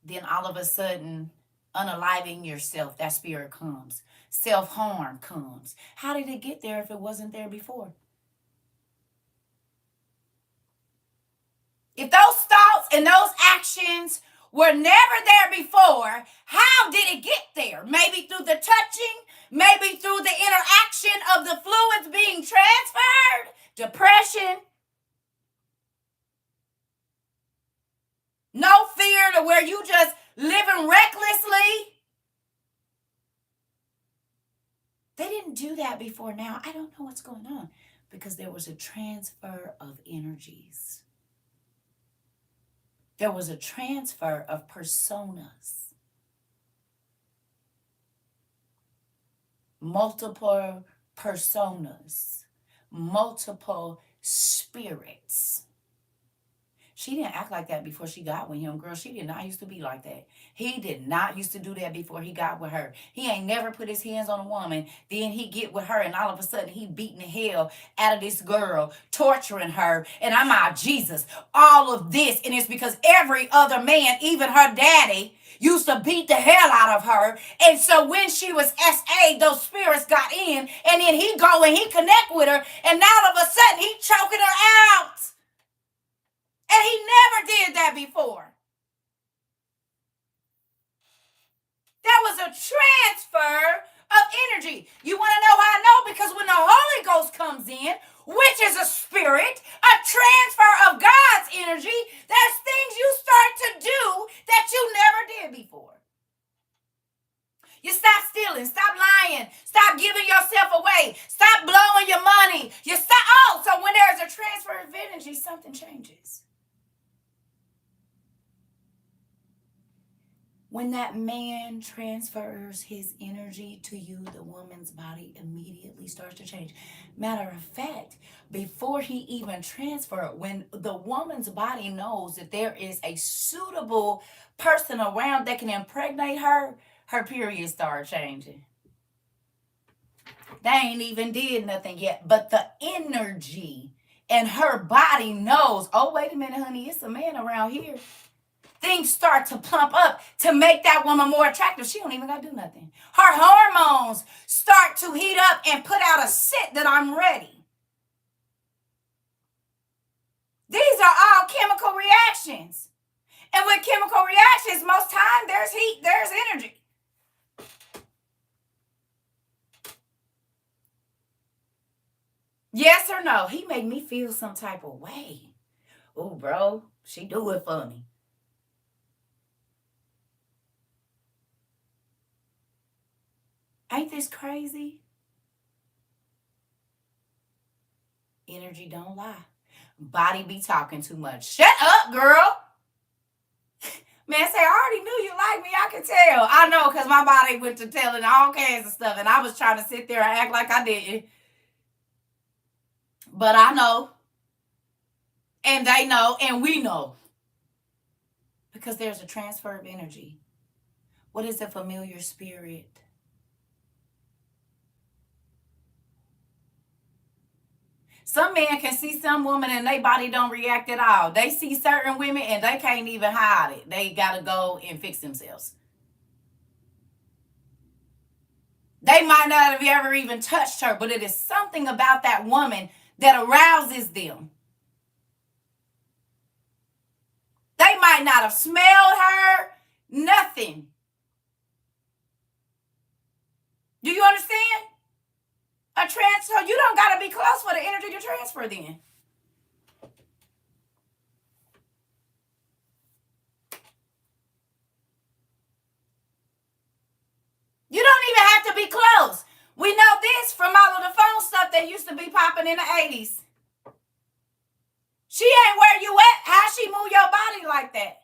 then all of a sudden, unaliving yourself, that spirit comes? Self-harm comes. How did it get there if it wasn't there before? If those thoughts and those actions were never there before, how did it get there? Maybe through the touching, maybe through the interaction of the fluids being transferred, depression, no fear to where you just living recklessly. They didn't do that before now. I don't know what's going on because there was a transfer of energies. There was a transfer of personas. Multiple personas. Multiple spirits. She didn't act like that before she got with him, girl. She did not used to be like that. He did not used to do that before he got with her. He ain't never put his hands on a woman. Then he get with her, and all of a sudden he beating the hell out of this girl, torturing her. And I'm out, Jesus, all of this. And it's because every other man, even her daddy, used to beat the hell out of her. And so when she was SA, those spirits got in, and then he go and he connect with her, and now all of a sudden he choking her out. And he never did that before. There was a transfer of energy. You want to know how I know? Because when the Holy Ghost comes in, which is a spirit, a transfer of God's energy, there's things you start to do that you never did before. You stop stealing, stop lying, stop giving yourself away, stop blowing your money. You stop. So when there's a transfer of energy, something changes. When that man transfers his energy to you, the woman's body immediately starts to change. Matter of fact, before he even transferred, when the woman's body knows that there is a suitable person around that can impregnate her, her period starts changing. They ain't even did nothing yet, but the energy and her body knows, oh, wait a minute, honey, it's a man around here. Things start to plump up to make that woman more attractive. She don't even got to do nothing. Her hormones start to heat up and put out a scent that I'm ready. These are all chemical reactions. And with chemical reactions, most time there's heat, there's energy. Yes or no? He made me feel some type of way. Oh, bro, she do it for me. Ain't this crazy? Energy don't lie. Body be talking too much. Shut up, girl. Man, say, I already knew you like me. I could tell. I know, because my body went to telling all kinds of stuff, and I was trying to sit there and act like I didn't. But I know, and they know, and we know. Because there's a transfer of energy. What is a familiar spirit? Some men can see some woman and their body don't react at all. They see certain women and they can't even hide it. They got to go and fix themselves. They might not have ever even touched her, but it is something about that woman that arouses them. They might not have smelled her, nothing. Do you understand? A transfer, you don't got to be close for the energy to transfer then. You don't even have to be close. We know this from all of the phone stuff that used to be popping in the 80s. She ain't where you at. How she move your body like that?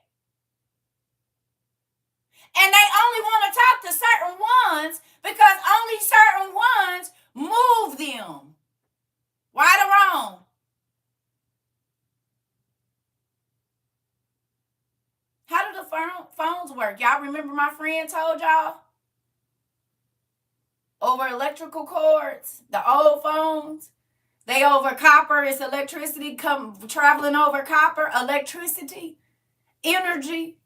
And they only want to talk to certain ones because only certain ones move them. Right or wrong? How do the phones work? Y'all remember my friend told y'all? Over electrical cords, the old phones. They over copper. It's electricity traveling over copper. Electricity, energy.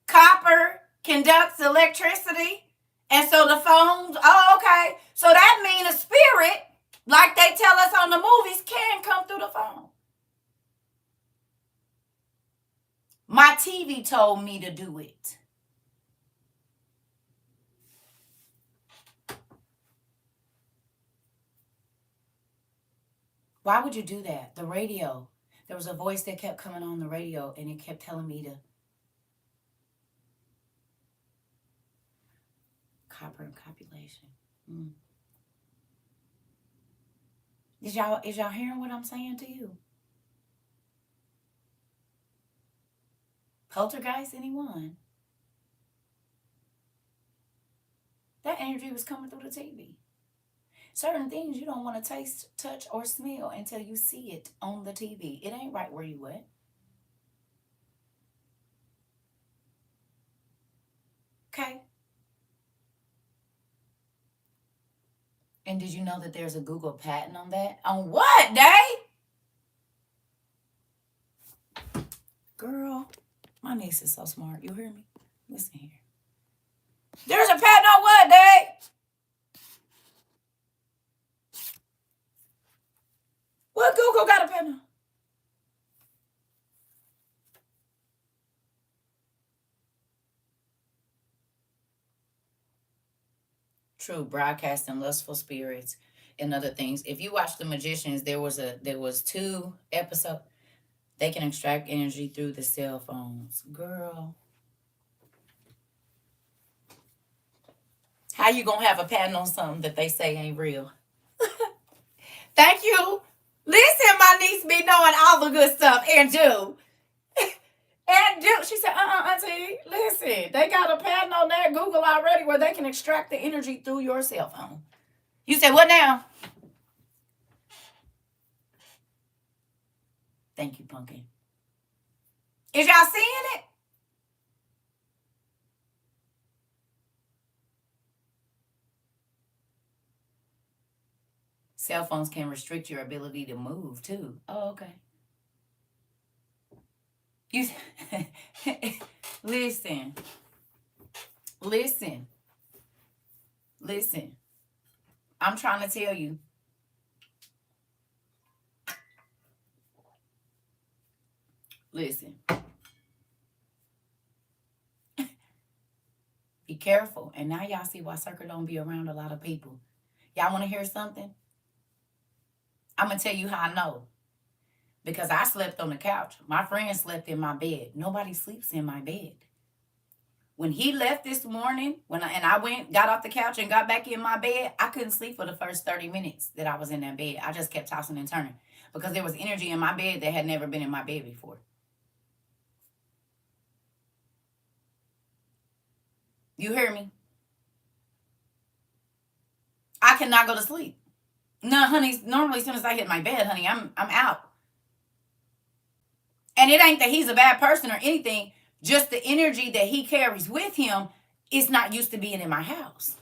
Copper conducts electricity. And so the phones, oh, okay. So that means a spirit, like they tell us on the movies, can come through the phone. My TV told me to do it. Why would you do that? The radio. There was a voice that kept coming on the radio and it kept telling me to. Copper and copulation. Is y'all hearing what I'm saying to you? Poltergeist, anyone? That energy was coming through the TV. Certain things you don't want to taste, touch, or smell until you see it on the TV. It ain't right where you at. Okay. And did you know that there's a Google patent on that? On what, Day? Girl, my niece is so smart. You hear me? Listen here. There's a patent on what, Day? What Google got a patent on? True, broadcasting lustful spirits and other things. If you watch The Magicians, there was 2 episodes. They can extract energy through the cell phones. Girl. How you gonna have a patent on something that they say ain't real? Thank you. Listen, my niece be knowing all the good stuff and do. And she said, auntie, listen, they got a patent on that Google already where they can extract the energy through your cell phone. You said, what now? Thank you, Pumpkin. Is y'all seeing it? Cell phones can restrict your ability to move too. Oh, okay. You listen. Listen. Listen. I'm trying to tell you. Listen. Be careful. And now y'all see why CERCA don't be around a lot of people. Y'all want to hear something? I'm going to tell you how I know. Because I slept on the couch. My friend slept in my bed. Nobody sleeps in my bed. When he left this morning, I got off the couch and got back in my bed, I couldn't sleep for the first 30 minutes that I was in that bed. I just kept tossing and turning because there was energy in my bed that had never been in my bed before. You hear me? I cannot go to sleep. No, honey, normally as soon as I hit my bed, honey, I'm out. And it ain't that he's a bad person or anything. Just the energy that he carries with him is not used to being in my house.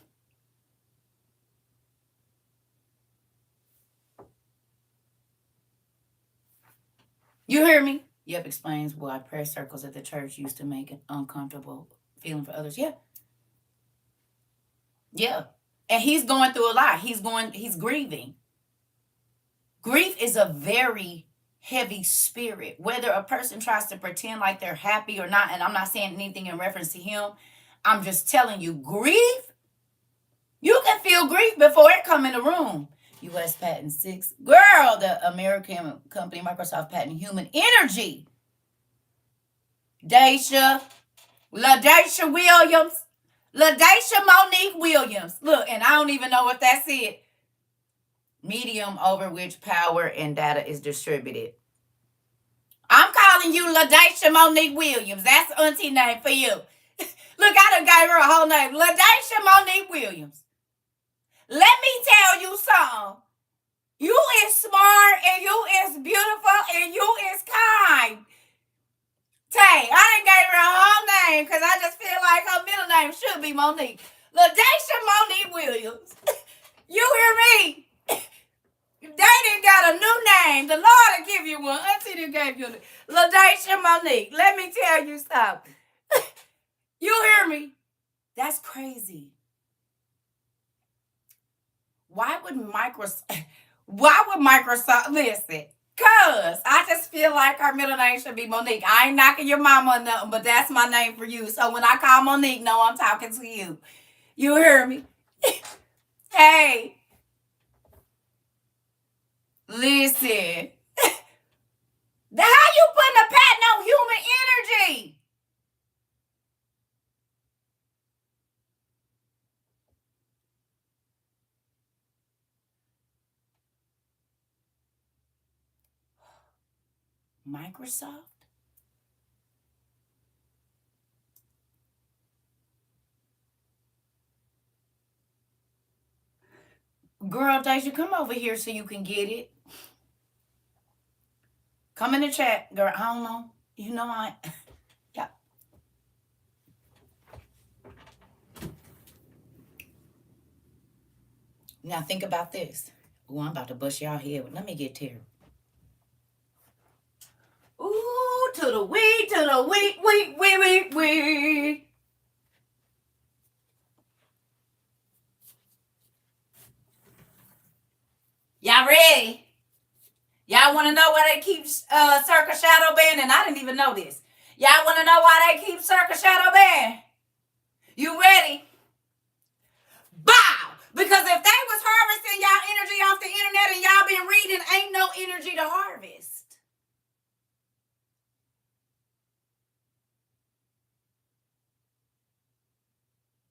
You hear me? Yep, explains why prayer circles at the church used to make an uncomfortable feeling for others. Yeah. Yeah. And he's going through a lot. He's grieving. Grief is a very heavy spirit. Whether a person tries to pretend like they're happy or not, and I'm not saying anything in reference to him, I'm just telling you, grief, you can feel grief before it come in the room. U.S. Patent 6. Girl, the American company Microsoft patent human energy. LaDacia Williams. LaDacia Monique Williams. Look, and I don't even know what that said. Medium over which power and data is distributed. I'm calling you LaDacia Monique Williams. That's the auntie name for you. Look, I done gave her a whole name. LaDacia Monique Williams. Let me tell you something. You is smart and you is beautiful and you is kind. Tay, I done gave her a whole name because I just feel like her middle name should be Monique. LaDacia Monique Williams. You hear me? They done got a new name. The Lord will give you one. Auntie done gave you LaDacia Monique. Let me tell you something. You hear me? That's crazy. Why would Microsoft listen? Cause I just feel like her middle name should be Monique. I ain't knocking your mama or nothing, but that's my name for you. So when I call Monique, no, I'm talking to you. You hear me? Hey. Listen. How you putting a patent on human energy? Microsoft? Girl, Daisha, come over here so you can get it. Come in the chat, girl. I don't know. You know yeah. Now think about this. Ooh, I'm about to bust y'all head. Let me get Terry. Ooh, to the we. Y'all ready? Y'all want to know why they keep CERCA shadow banning? I didn't even know this. Y'all want to know why they keep CERCA shadow ban? You ready? Bow! Because if they was harvesting y'all energy off the internet and y'all been reading, ain't no energy to harvest.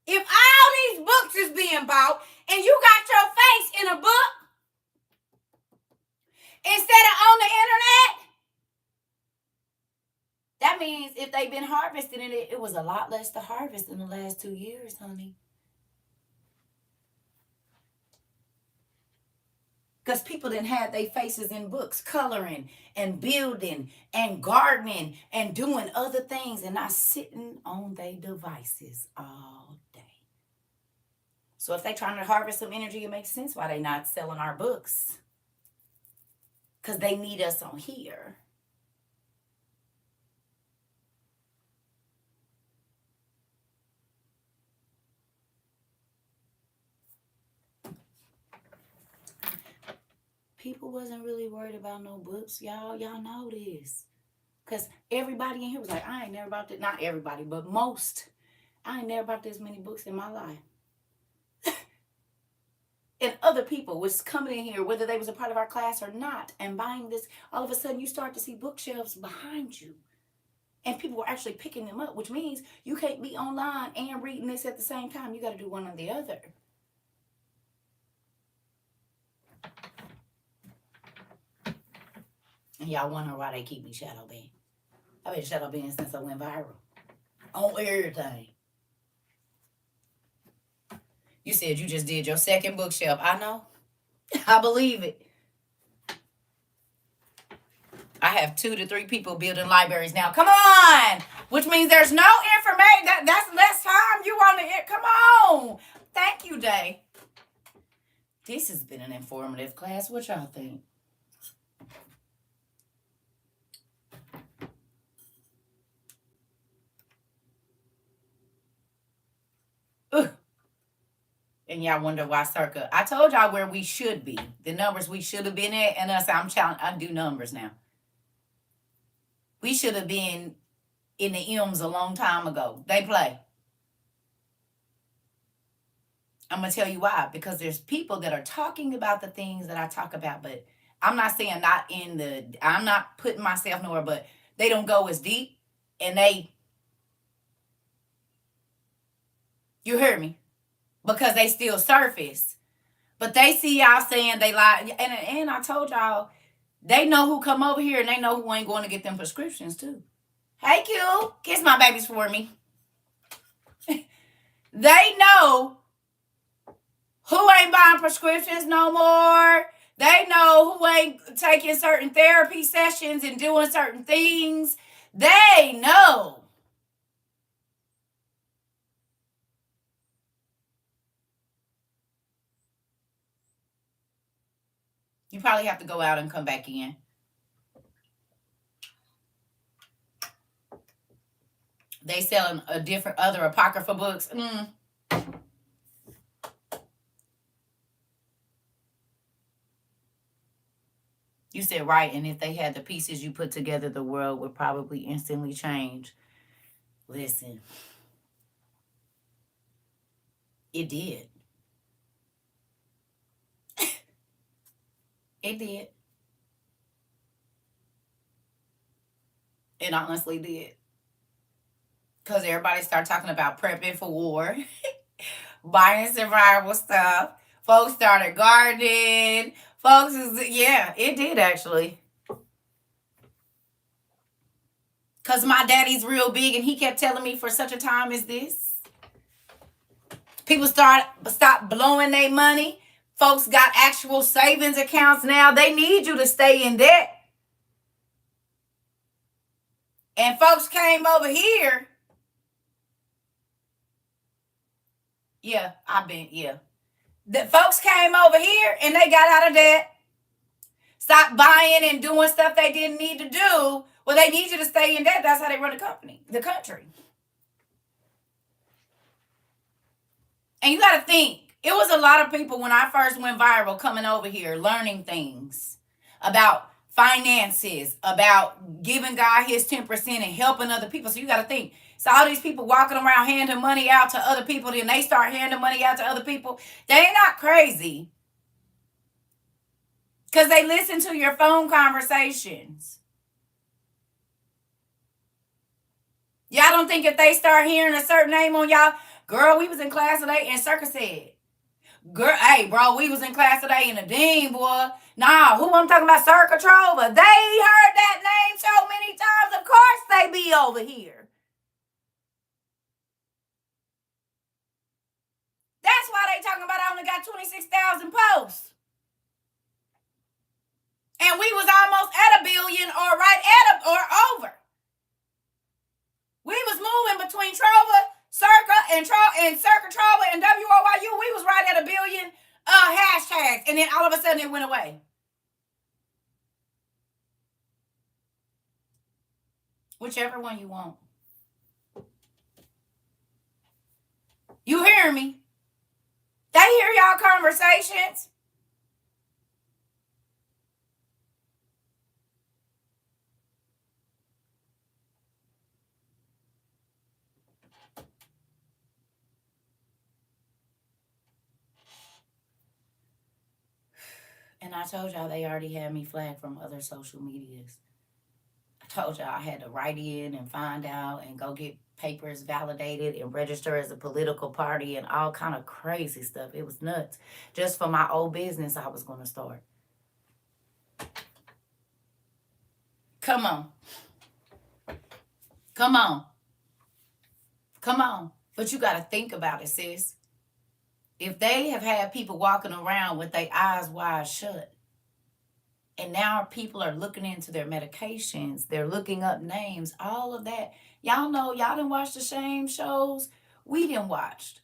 If all these books is being bought and you got your face in a book instead of on the internet, that means if they've been harvesting it was a lot less to harvest in the last 2 years, honey. Because people didn't have their faces in books, coloring and building and gardening and doing other things and not sitting on their devices all day. So if they're trying to harvest some energy, it makes sense why they're not selling our books. Because they need us on here. People wasn't really worried about no books, y'all. Y'all know this. Because everybody in here was like, I ain't never bought this. Not everybody, but most. I ain't never bought this many books in my life. And other people was coming in here, whether they was a part of our class or not, and buying this. All of a sudden, you start to see bookshelves behind you. And people were actually picking them up, which means you can't be online and reading this at the same time. You got to do one or the other. And y'all wonder why they keep me shadow banned. I've been shadow banned since I went viral. On everything. You said you just did your second bookshelf. I know. I believe it. I have 2 to 3 people building libraries now. Come on! Which means there's no information. That's less time you want to... Come on! Thank you, Day. This has been an informative class. What y'all think? Ugh. And y'all wonder why CERCA. I told y'all where we should be. The numbers we should have been at. And us, I do numbers now. We should have been in the M's a long time ago. They play. I'm going to tell you why. Because there's people that are talking about the things that I talk about. But I'm not saying I'm not putting myself nowhere. But they don't go as deep. And you heard me. Because they still surface. But they see y'all saying they lie. And I told y'all, they know who come over here and they know who ain't going to get them prescriptions too. Hey, Q, kiss my babies for me. They know who ain't buying prescriptions no more. They know who ain't taking certain therapy sessions and doing certain things. They know. You probably have to go out and come back in. They selling other apocryphal books. You said right, and if they had the pieces you put together, the world would probably instantly change. Listen, it did. It did. It honestly did. Because everybody started talking about prepping for war, buying survival stuff. Folks started gardening. Yeah, it did actually. Because my daddy's real big and he kept telling me for such a time as this. People stop blowing their money. Folks got actual savings accounts now. They need you to stay in debt. And folks came over here. Yeah. The folks came over here and they got out of debt. Stopped buying and doing stuff they didn't need to do. Well, they need you to stay in debt. That's how they run the country. And you got to think, it was a lot of people when I first went viral coming over here, learning things about finances, about giving God his 10% and helping other people. So you got to think, so all these people walking around handing money out to other people, then they start handing money out to other people. They not crazy. Because they listen to your phone conversations. Y'all don't think if they start hearing a certain name on y'all, girl, we was in class today and CERCA said, girl, hey, bro, we was in class today and the dean, boy, Nah, who I'm talking about? CERCA TROVA. They heard that name so many times. Of course they be over here. That's why they talking about I only got 26,000 posts. And we was almost at 1 billion or right at or over. We was moving between Trova, CERCA, and CERCA TROVA and WOYU. We was right at 1 billion hashtags. And then all of a sudden it went away. Whichever one you want. You hear me? They hear y'all conversations. And I told y'all they already had me flagged from other social medias. I told y'all I had to write in and find out and go get papers validated and register as a political party and all kind of crazy stuff. It was nuts. Just for my old business I was going to start. Come on. Come on. Come on. But you got to think about it, sis. If they have had people walking around with their eyes wide shut, and now people are looking into their medications, they're looking up names, all of that. Y'all know, y'all didn't watch the shame shows. We didn't watch.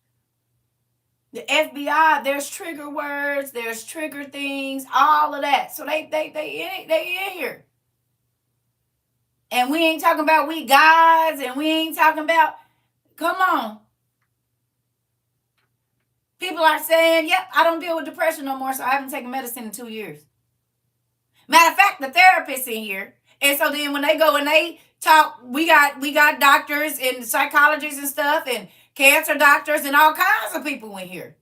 The FBI, there's trigger words, there's trigger things, all of that. So they in here. And we ain't talking about we guys, and we ain't talking about, come on. People are saying, yep, I don't deal with depression no more, so I haven't taken medicine in 2 years. Matter of fact, the therapist's in here. And so then when they go and they talk, we got doctors and psychologists and stuff and cancer doctors and all kinds of people in here.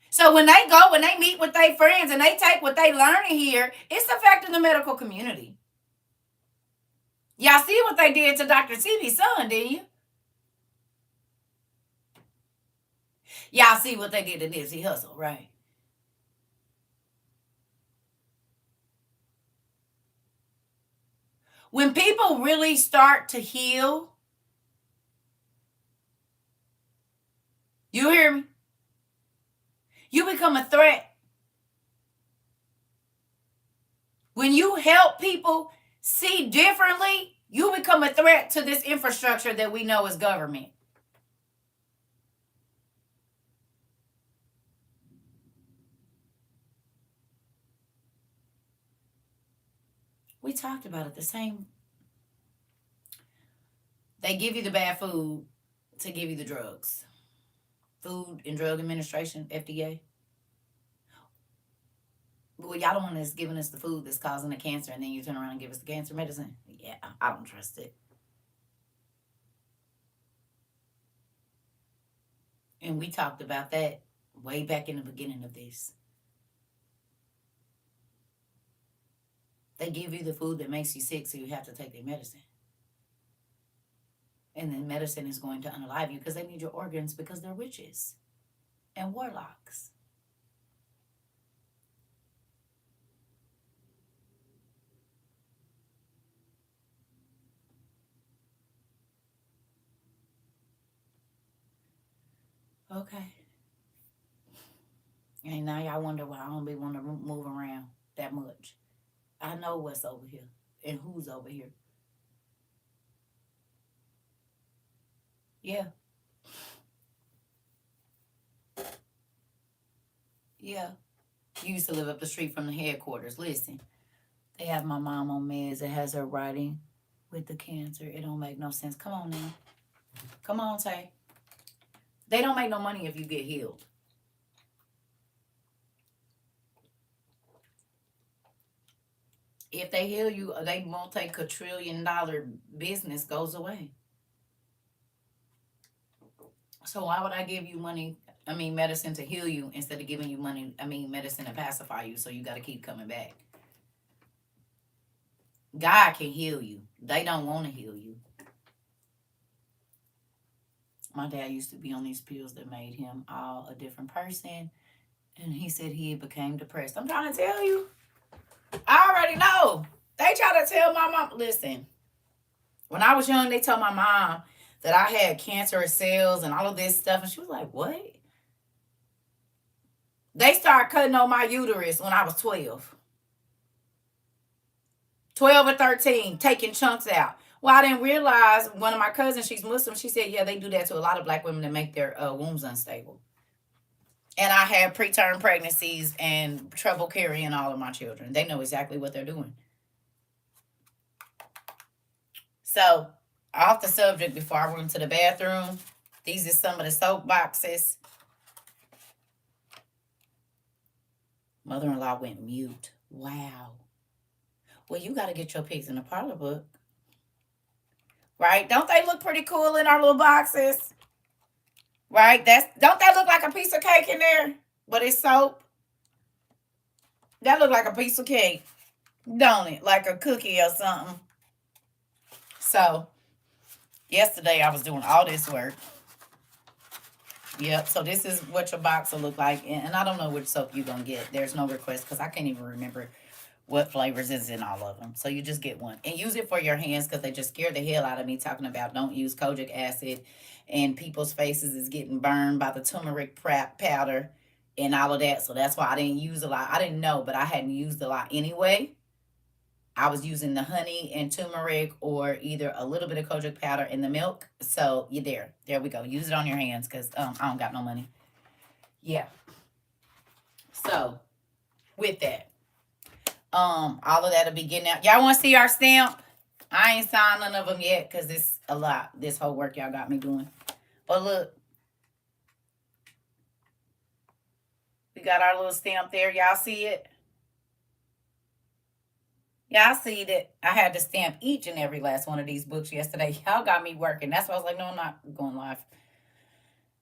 So when they go and they meet with their friends and they take what they learning here, it's affecting the medical community. Y'all see what they did to Dr. TV's son, didn't you? Y'all see what they did to Nipsey Hussle, right? When people really start to heal, you hear me? You become a threat. When you help people see differently, you become a threat to this infrastructure that we know as government. We talked about it the same. They give you the bad food to give you the drugs. Food and Drug Administration, FDA. Well, y'all the one that's giving us the food that's causing the cancer, and then you turn around and give us the cancer medicine. Yeah, I don't trust it. And we talked about that way back in the beginning of this. They give you the food that makes you sick, so you have to take their medicine. And then medicine is going to unalive you because they need your organs because they're witches and warlocks. Okay. And now y'all wonder why I don't be wanting to move around that much. I know what's over here and who's over here. Yeah. Yeah. You used to live up the street from the headquarters. Listen, they have my mom on meds. It has her writing with the cancer. It don't make no sense. Come on now. Come on, Tay. They don't make no money if you get healed. If they heal you, they multi-quadrillion-dollar business goes away. So why would I give you money, medicine to heal you instead of giving you medicine to pacify you, so you got to keep coming back? God can heal you. They don't want to heal you. My dad used to be on these pills that made him all a different person. And he said he became depressed. I'm trying to tell you. I already know. They try to tell my mom, listen, when I was young, they told my mom that I had cancerous cells and all of this stuff. And she was like, what? They started cutting on my uterus when I was 12. 12 or 13, taking chunks out. Well, I didn't realize one of my cousins, she's Muslim, she said, yeah, they do that to a lot of black women to make their wombs unstable. And I had preterm pregnancies and trouble carrying all of my children. They know exactly what they're doing. So, off the subject before I went to the bathroom, these are some of the soap boxes. Mother-in-law went mute. Wow. Well, you got to get your pigs in the parlor book. Right? Don't they look pretty cool in our little boxes? Right? Don't that look like a piece of cake in there? But it's soap. That look like a piece of cake, don't it? Like a cookie or something. So, yesterday I was doing all this work. Yep, so this is what your box will look like. And I don't know which soap you're going to get. There's no request because I can't even remember what flavors is in all of them. So you just get one. And use it for your hands because they just scared the hell out of me talking about don't use kojic acid. And people's faces is getting burned by the turmeric powder and all of that. So that's why I didn't use a lot. I didn't know, but I hadn't used a lot anyway. I was using the honey and turmeric or either a little bit of kojic powder in the milk. So you're there. There we go. Use it on your hands because I don't got no money. Yeah. So with that, all of that'll be getting out. Y'all want to see our stamp? I ain't signed none of them yet because it's a lot. This whole work y'all got me doing. But look. We got our little stamp there. Y'all see it? Y'all see that I had to stamp each and every last one of these books yesterday. Y'all got me working. That's why I was like, no, I'm not going live.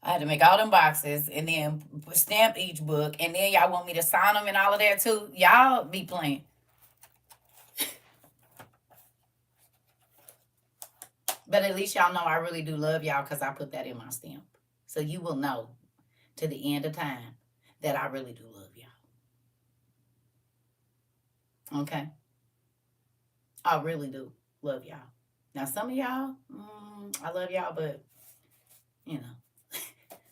I had to make all them boxes and then stamp each book. And then y'all want me to sign them and all of that too. Y'all be playing. But at least y'all know I really do love y'all because I put that in my stamp. So you will know to the end of time that I really do love y'all. Okay? I really do love y'all. Now, some of y'all, I love y'all, but, you know,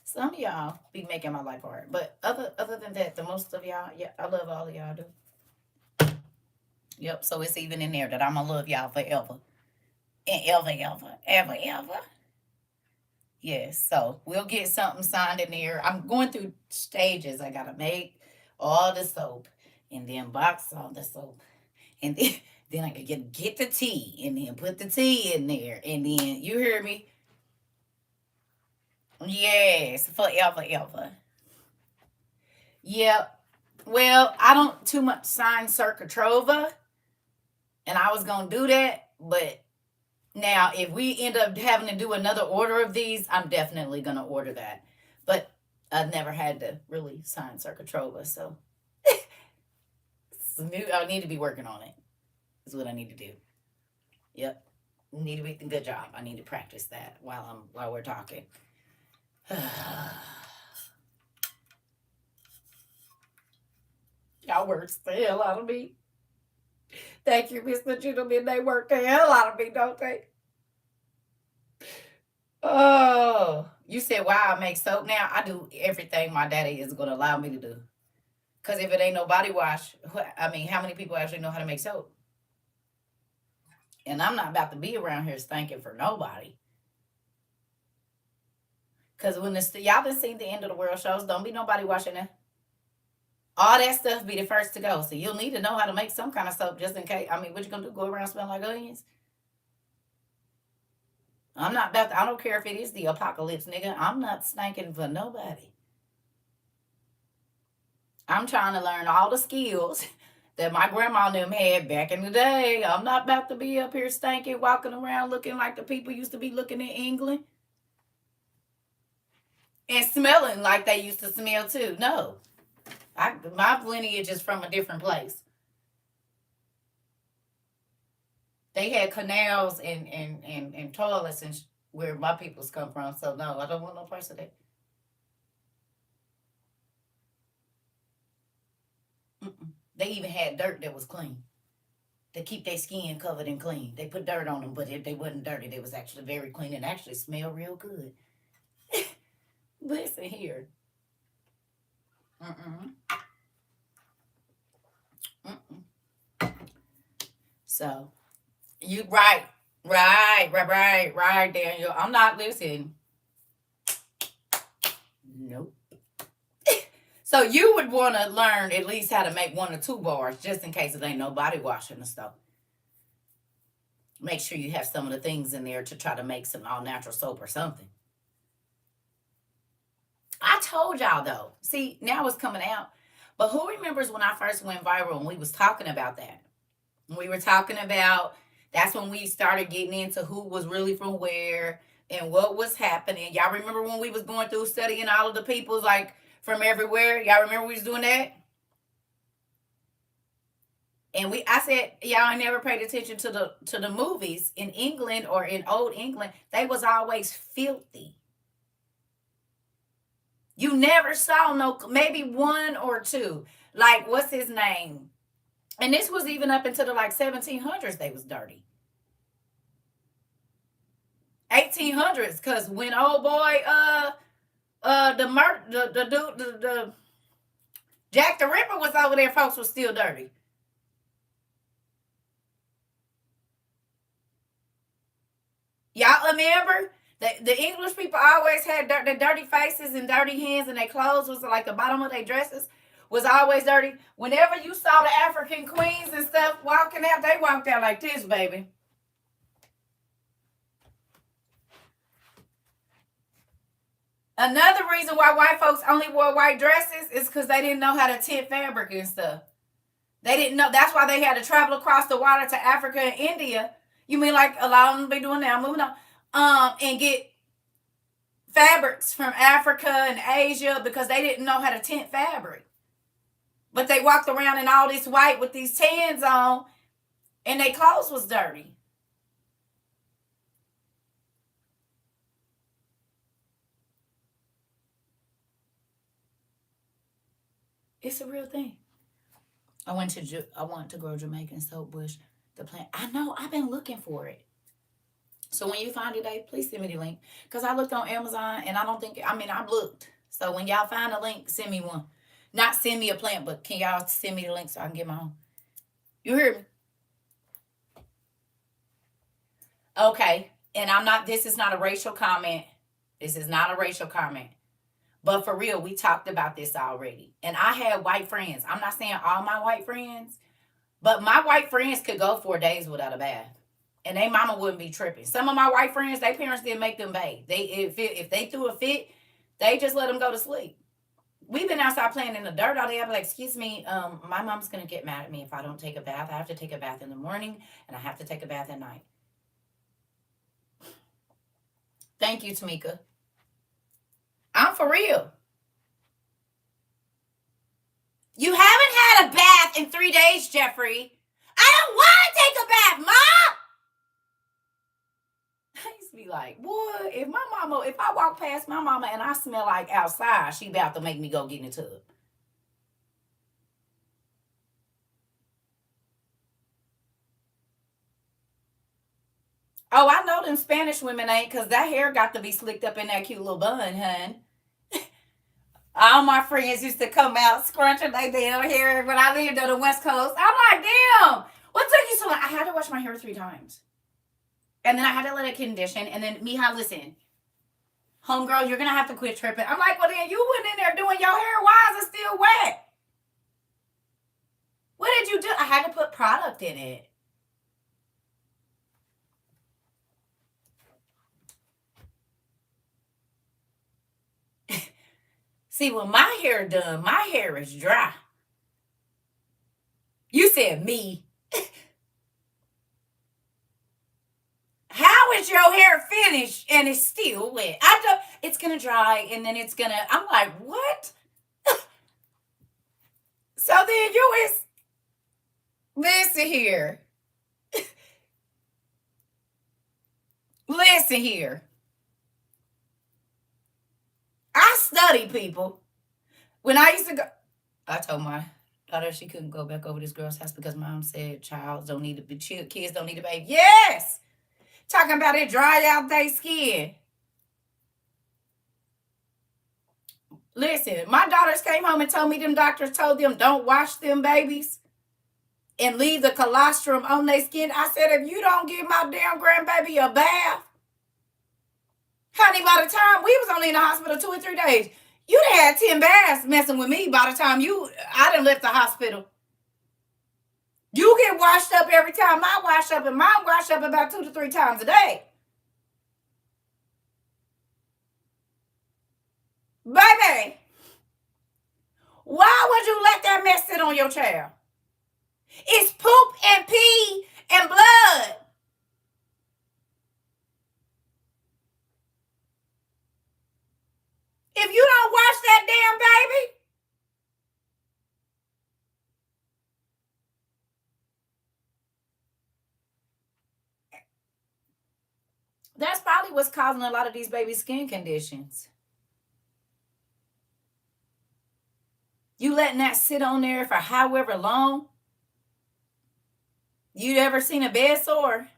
some of y'all be making my life hard. But other than that, the most of y'all, yeah, I love all of y'all, do. Yep, so it's even in there that I'm going to love y'all forever. And ever. Yes, so we'll get something signed in there. I'm going through stages. I got to make all the soap and then box all the soap. And then I could get the tea and then put the tea in there. And then, you hear me? Yes, forever. Yep. Well, I don't too much sign CERCA TROVA. And I was going to do that. But now, if we end up having to do another order of these, I'm definitely going to order that. But I've never had to really sign CERCA TROVA. So I need to be working on it. Is what I need to do. Yep. Need to be good job. I need to practice that while we're talking. Y'all work the hell out of me. Thank you, Mr. Gentleman. They work the hell out of me, don't they? Oh, you said why I make soap now? I do everything my daddy is going to allow me to do. Because if it ain't no body wash, I mean, how many people actually know how to make soap? And I'm not about to be around here stinking for nobody. Because when y'all been seeing the end of the world shows, don't be nobody watching that. All that stuff be the first to go. So you'll need to know how to make some kind of soap just in case. I mean, what you going to do? Go around smelling like onions? I'm not about to, I don't care if it is the apocalypse, nigga. I'm not stinking for nobody. I'm trying to learn all the skills that my grandma and them had back in the day. I'm not about to be up here stinking, walking around looking like the people used to be looking in England. And smelling like they used to smell too. No. My lineage is from a different place. They had canals and toilets and where my peoples come from. So no, I don't want no parts of that. They even had dirt that was clean to keep their skin covered and clean. They put dirt on them, but if they wasn't dirty, they was actually very clean and actually smell real good. Listen here. Mm-mm. Mm-mm. So you right, Daniel. I'm not listening. Nope. So you would want to learn at least how to make 1 or 2 bars, just in case it ain't no body wash in the stuff. Make sure you have some of the things in there to try to make some all natural soap or something. I told y'all though. See, now it's coming out. But who remembers when I first went viral and we was talking about that? We were talking about that's when we started getting into who was really from where and what was happening. Y'all remember when we was going through studying all of the peoples like from everywhere? Y'all remember we was doing that? And I said, y'all never paid attention to the movies in England or in old England. They was always filthy. You never saw no, maybe 1 or 2. Like, what's his name? And this was even up into the like 1700s, they was dirty. 1800s, because when old boy, the Jack the Ripper was over there, folks was still dirty. Y'all remember? The English people always had the dirty faces and dirty hands, and their clothes was like the bottom of their dresses was always dirty. Whenever you saw the African queens and stuff walking out, they walked out like this, baby. Another reason why white folks only wore white dresses is because they didn't know how to tint fabric and stuff. They didn't know. That's why they had to travel across the water to Africa and India. You mean like a lot of them be doing now, moving on, and get fabrics from Africa and Asia because they didn't know how to tint fabric. But they walked around in all this white with these tans on, and their clothes was dirty. It's a real thing. I want to grow Jamaican soap bush. The plant. I know. I've been looking for it. So when you find it, Dave, please send me the link. Because I looked on Amazon and I don't think, I mean, I've looked. So when y'all find a link, send me one. Not send me a plant, but can y'all send me the link so I can get my own? You hear me? Okay. And this is not a racial comment. This is not a racial comment. But for real, we talked about this already. And I had white friends. I'm not saying all my white friends, but my white friends could go 4 days without a bath. And they mama wouldn't be tripping. Some of my white friends, their parents didn't make them bathe. If they threw a fit, they just let them go to sleep. We've been outside playing in the dirt all day. I'm like, excuse me, my mom's gonna get mad at me if I don't take a bath. I have to take a bath in the morning and I have to take a bath at night. Thank you, Tamika. I'm for real. You haven't had a bath in 3 days, Jeffrey. I don't want to take a bath, Mom. I used to be like, boy, if I walk past my mama and I smell like outside, she about to make me go get in the tub. Oh, I know them Spanish women ain't, because that hair got to be slicked up in that cute little bun, hun. All my friends used to come out scrunching their damn hair when I lived on the West Coast. I'm like, damn, what took you so long? I had to wash my hair 3 times. And then I had to let it condition. And then, Mija, listen, homegirl, you're going to have to quit tripping. I'm like, well, then you went in there doing your hair. Why is it still wet? What did you do? I had to put product in it. See, when my hair done, my hair is dry. You said me. How is your hair finished and it's still wet? It's gonna dry and then it's gonna. I'm like, what? So then you is. Listen here. Listen here. I study people. When I used to go, I told my Thought her she couldn't go back over this girl's house because mom said kids don't need to be kids don't need to bathe. Yes! Talking about it dry out their skin. Listen, my daughters came home and told me them doctors told them don't wash them babies and leave the colostrum on their skin. I said, if you don't give my damn grandbaby a bath, honey, by the time we was only in the hospital 2 or 3 days, you done had 10 baths messing with me by the time I done left the hospital. You get washed up every time I wash up, and mom wash up about 2 to 3 times a day. Baby, why would you let that mess sit on your child? It's poop and pee and blood. If you don't wash that damn baby, that's probably what's causing a lot of these baby skin conditions. You letting that sit on there for however long. You ever seen a bed sore?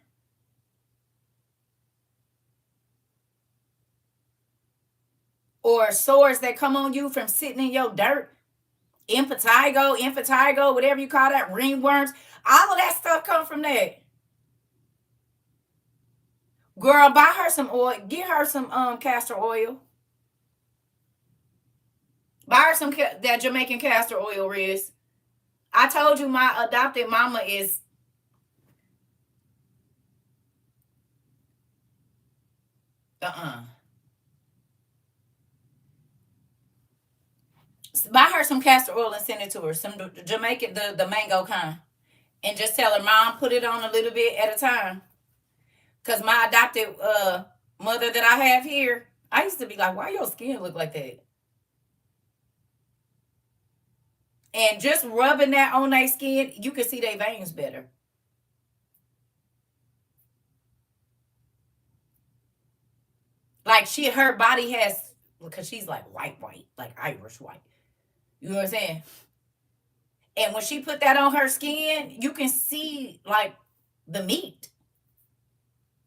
Or sores that come on you from sitting in your dirt? Impetigo, whatever you call that, ringworms. All of that stuff come from that. Girl, buy her some oil. Get her some castor oil. Buy her some that Jamaican castor oil, Riz. I told you my adopted mama is buy her some castor oil and send it to her. Some Jamaican, the mango kind. And just tell her, mom, put it on a little bit at a time. Because my adopted mother that I have here, I used to be like, why your skin look like that? And just rubbing that on their skin, you can see their veins better. Like her body has, because she's like white, like Irish white. You know what I'm saying? And when she put that on her skin, you can see like the meat.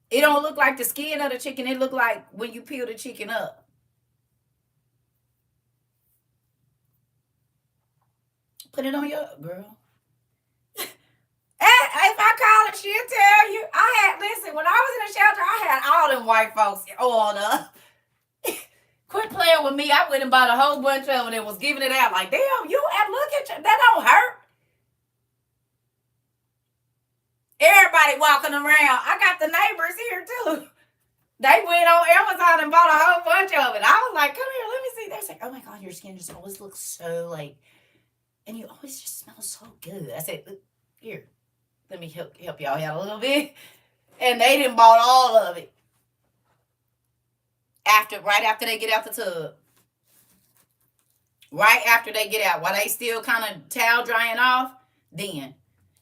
It don't look like the skin of the chicken. It look like when you peel the chicken up. Put it on your girl. If I call her, she'll tell you. Listen, when I was in the shelter, I had all them white folks oiled up. Quit playing with me. I went and bought a whole bunch of them and was giving it out. Like, damn, look at you. That don't hurt. Everybody walking around. I got the neighbors here too. They went on Amazon and bought a whole bunch of it. I was like, come here, let me see. They're like, oh my God, your skin just always looks so like, and you always just smell so good. I said, here, let me help y'all out a little bit. And they done bought all of it. Right after they get out the tub. Right after they get out, while they still kind of towel drying off, then.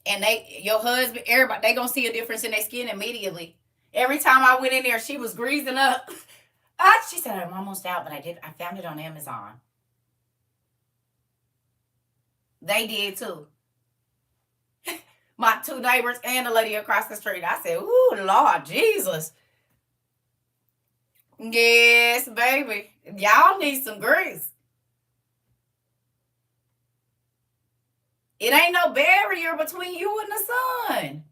And your husband, everybody, they gonna see a difference in their skin immediately. Every time I went in there, she was greasing up. She said, I'm almost out, but I found it on Amazon. They did too. My 2 neighbors and the lady across the street. I said, ooh, Lord Jesus. Yes, baby. Y'all need some grease. It ain't no barrier between you and the sun.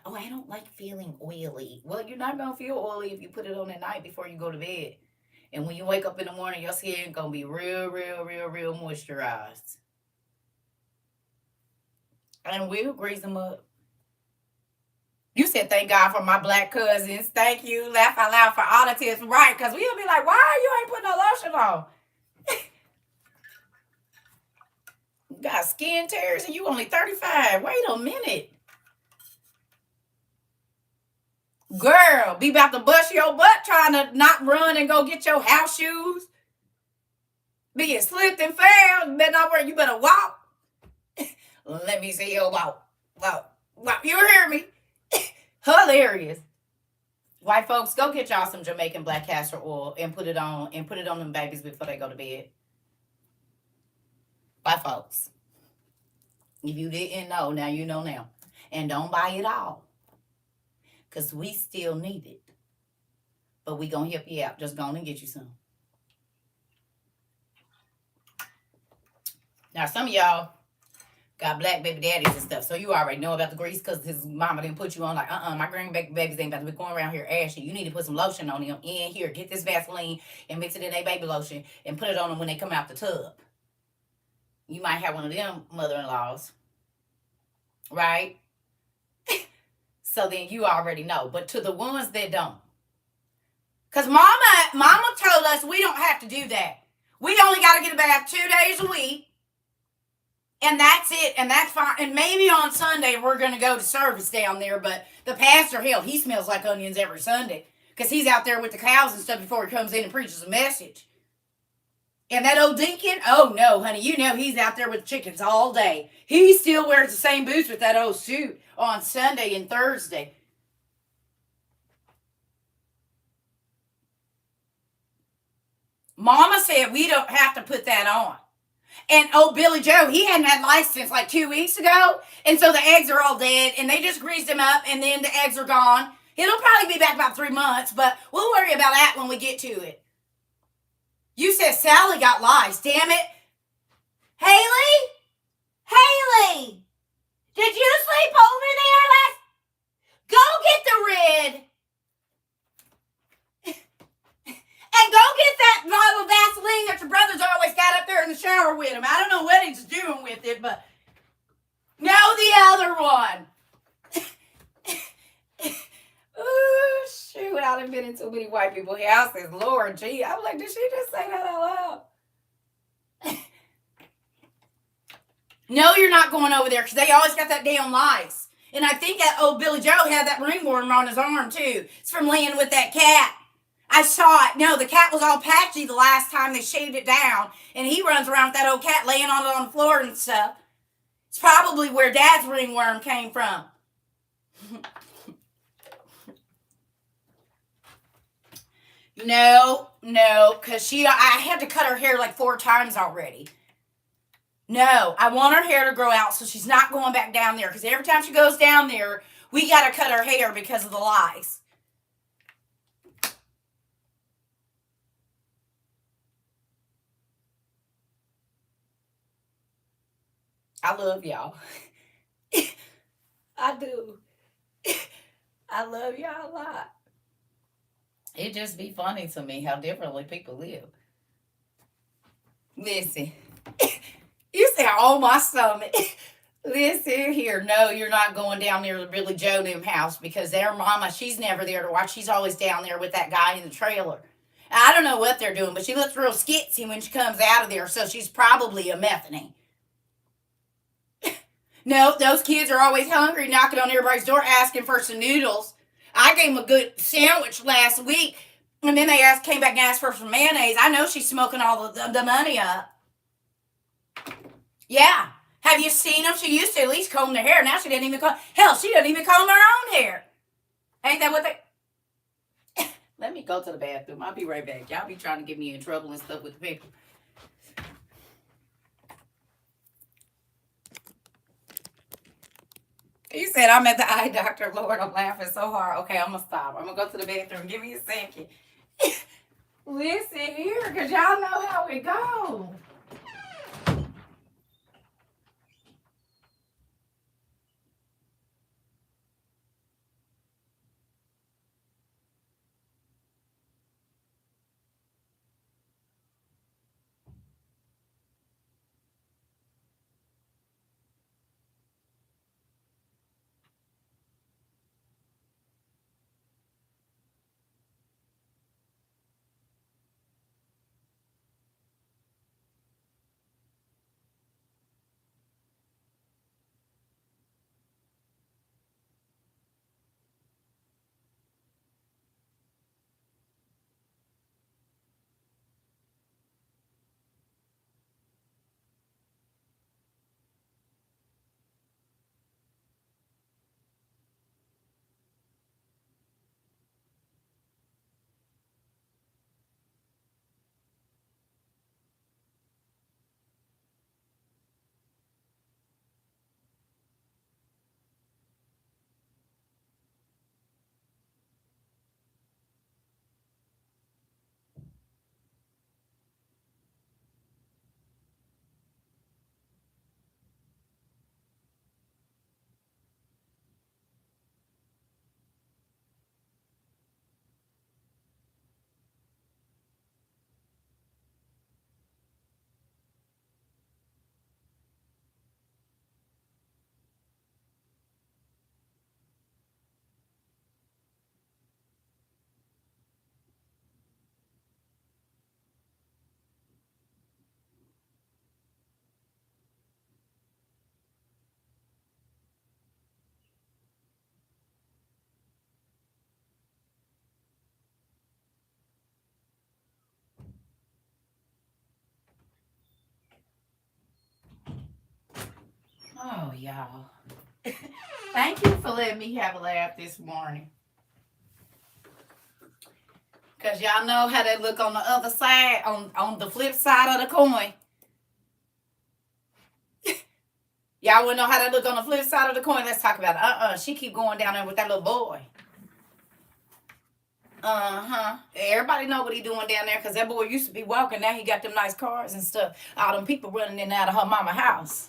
Oh, I don't like feeling oily. Well, you're not going to feel oily if you put it on at night before you go to bed. And when you wake up in the morning, your skin going to be real moisturized. And we'll grease them up. You said, thank God for my black cousins. Thank you. Laugh out loud for all the tips. Right, because we'll be like, why you ain't putting no lotion on? You got skin tears and you only 35. Wait a minute. Girl, be about to bust your butt trying to not run and go get your house shoes. Being slipped and fell. You better walk. Let me see your walk. Walk. You hear me? Hilarious. White folks, go get y'all some Jamaican black castor oil and put it on them babies before they go to bed. White folks. If you didn't know, now you know now. And don't buy it all, because we still need it. But we going to help you out. Just go on and get you some. Now, some of y'all got black baby daddies and stuff, so you already know about the grease because his mama didn't put you on like, my grandbabies ain't about to be going around here ashy. You need to put some lotion on them. In here, get this Vaseline and mix it in a baby lotion and put it on them when they come out the tub. You might have one of them mother-in-laws, right? So then you already know. But to the ones that don't, because mama told us we don't have to do that. We only got to get a bath 2 days a week. And that's it, and that's fine. And maybe on Sunday we're going to go to service down there, but the pastor, hell, he smells like onions every Sunday because he's out there with the cows and stuff before he comes in and preaches a message. And that old deacon, oh no, honey, you know he's out there with chickens all day. He still wears the same boots with that old suit on Sunday and Thursday. Mama said we don't have to put that on. And old Billy Joe, he hadn't had lice since like 2 weeks ago. And so the eggs are all dead. And they just greased him up. And then the eggs are gone. It'll probably be back about 3 months. But we'll worry about that when we get to it. You said Sally got lice. Damn it. Haley? Haley! Did you sleep over there last? Go get the red. And go get that bottle of Vaseline that your brother's always got up there in the shower with him. I don't know what he's doing with it, but no, the other one. Oh, shoot. I've been in so many white people's houses. Lord, gee. I'm like, did she just say that out loud? No, you're not going over there because they always got that damn lice. And I think that old Billy Joe had that ringworm on his arm, too. It's from laying with that cat. I saw it. No, the cat was all patchy the last time they shaved it down. And he runs around with that old cat laying on it on the floor and stuff. It's probably where Dad's ringworm came from. No, because I had to cut her hair like 4 times already. No, I want her hair to grow out so she's not going back down there. Because every time she goes down there, we got to cut her hair because of the lice. I love y'all. I do. I love y'all a lot. It just be funny to me how differently people live. Listen, you say, oh, my stomach. Listen here. No, you're not going down there to Billy Joe Nim house because their mama, she's never there to watch. She's always down there with that guy in the trailer. I don't know what they're doing, but she looks real skitsy when she comes out of there, so she's probably a methany. No, those kids are always hungry, knocking on everybody's door asking for some noodles. I gave them a good sandwich last week, and then they came back and asked for some mayonnaise. I know she's smoking all the money up. Yeah. Have you seen them? She used to at least comb their hair. Now she doesn't even comb. Hell, she doesn't even comb her own hair. Ain't that what they... Let me go to the bathroom. I'll be right back. Y'all be trying to get me in trouble and stuff with the people. You said I'm at the eye doctor. Lord, I'm laughing so hard. Okay, I'm going to stop. I'm going to go to the bathroom. Give me a second. Listen here, because y'all know how it goes. y'all. Thank you for letting me have a laugh this morning. Because y'all know how they look on the other side, on the flip side of the coin. Y'all wouldn't know how they look on the flip side of the coin. Let's talk about it. She keep going down there with that little boy. Everybody know what he doing down there because that boy used to be walking. Now he got them nice cars and stuff. All them people running in and out of her mama house.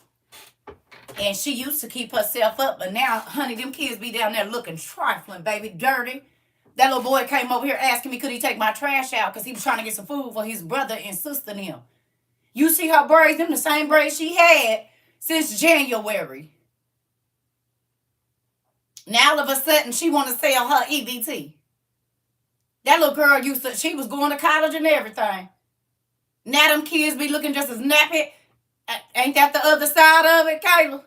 And she used to keep herself up. But now, honey, them kids be down there looking trifling, baby, dirty. That little boy came over here asking me could he take my trash out because he was trying to get some food for his brother and sister and him. You see her braids, them the same braids she had since January. Now all of a sudden she want to sell her EBT. That little girl she was going to college and everything. Now them kids be looking just as nappy. Ain't that the other side of it, Kayla?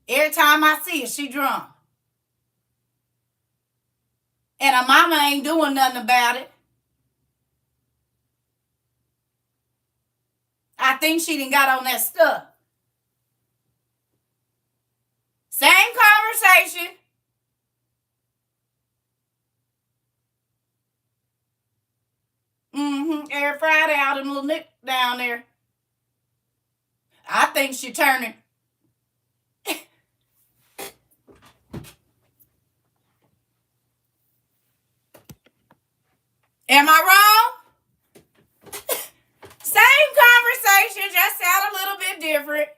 Every time I see her, she drunk. And her mama ain't doing nothing about it. I think she done got on that stuff. Same conversation. Every Friday out in little Nick down there. I think she turning. Am I wrong? Same conversation, just sound a little bit different.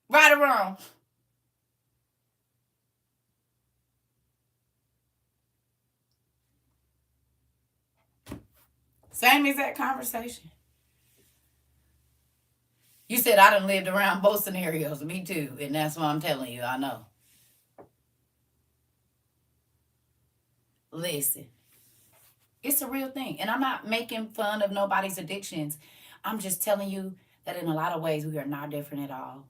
Right or wrong? Same exact conversation. You said I done lived around both scenarios. Me too. And that's what I'm telling you. I know. Listen. It's a real thing. And I'm not making fun of nobody's addictions. I'm just telling you that in a lot of ways we are not different at all.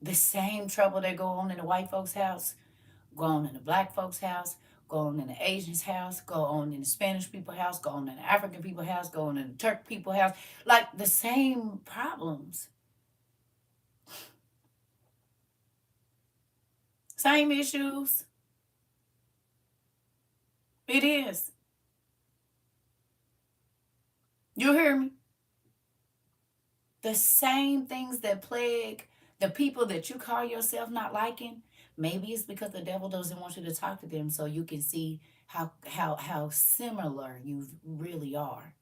The same trouble that go on in the white folks' house, go on in the black folks' house, go on in the Asians' house, go on in the Spanish people's house, go on in the African people's house, go on in the Turk people's house. Like the same problems. Same issues. It is. You hear me? The same things that plague the people that you call yourself not liking, maybe it's because the devil doesn't want you to talk to them so you can see how similar you really are.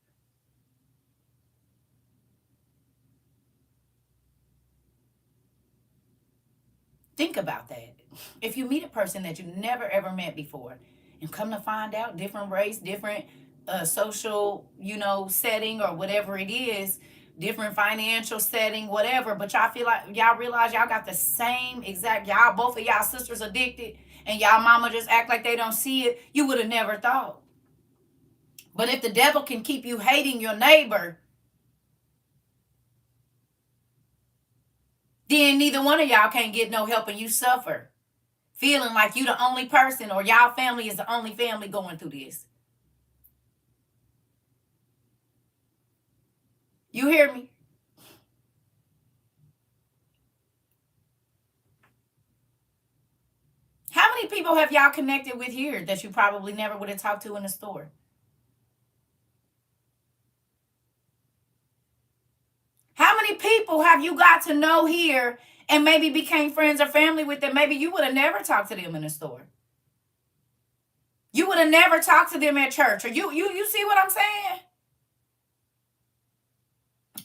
Think about that. If you meet a person that you never ever met before and come to find out different race, different social, setting or whatever it is, different financial setting, whatever, but y'all feel like y'all realize y'all got the same exact, y'all, both of y'all sisters addicted and y'all mama just act like they don't see it, you would have never thought. But if the devil can keep you hating your neighbor, then neither one of y'all can't get no help and you suffer. Feeling like you the only person or y'all family is the only family going through this. You hear me? How many people have y'all connected with here that you probably never would have talked to in the store? How many people have you got to know here and maybe became friends or family with them? Maybe you would have never talked to them in the store. You would have never talked to them at church. Or you see what I'm saying?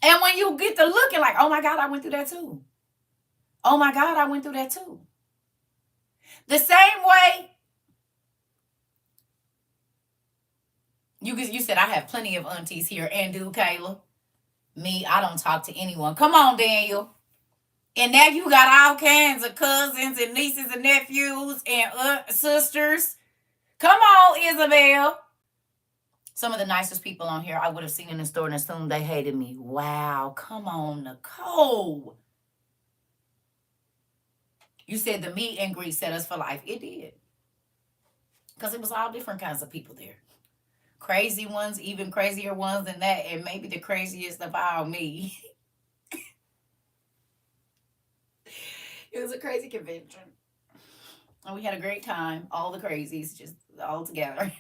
And when you get to looking like, oh my God, I went through that too. Oh my God, I went through that too. The same way you said I have plenty of aunties here and do, Kayla. Me, I don't talk to anyone. Come on, Daniel. And now you got all kinds of cousins and nieces and nephews and sisters. Come on, Isabel. Some of the nicest people on here I would have seen in the store and assumed they hated me. Wow, come on, Nicole. You said the meet and greet set us for life. It did. Because it was all different kinds of people there. Crazy ones, even crazier ones than that, and maybe the craziest of all, me. It was a crazy convention. And we had a great time. All the crazies just all together.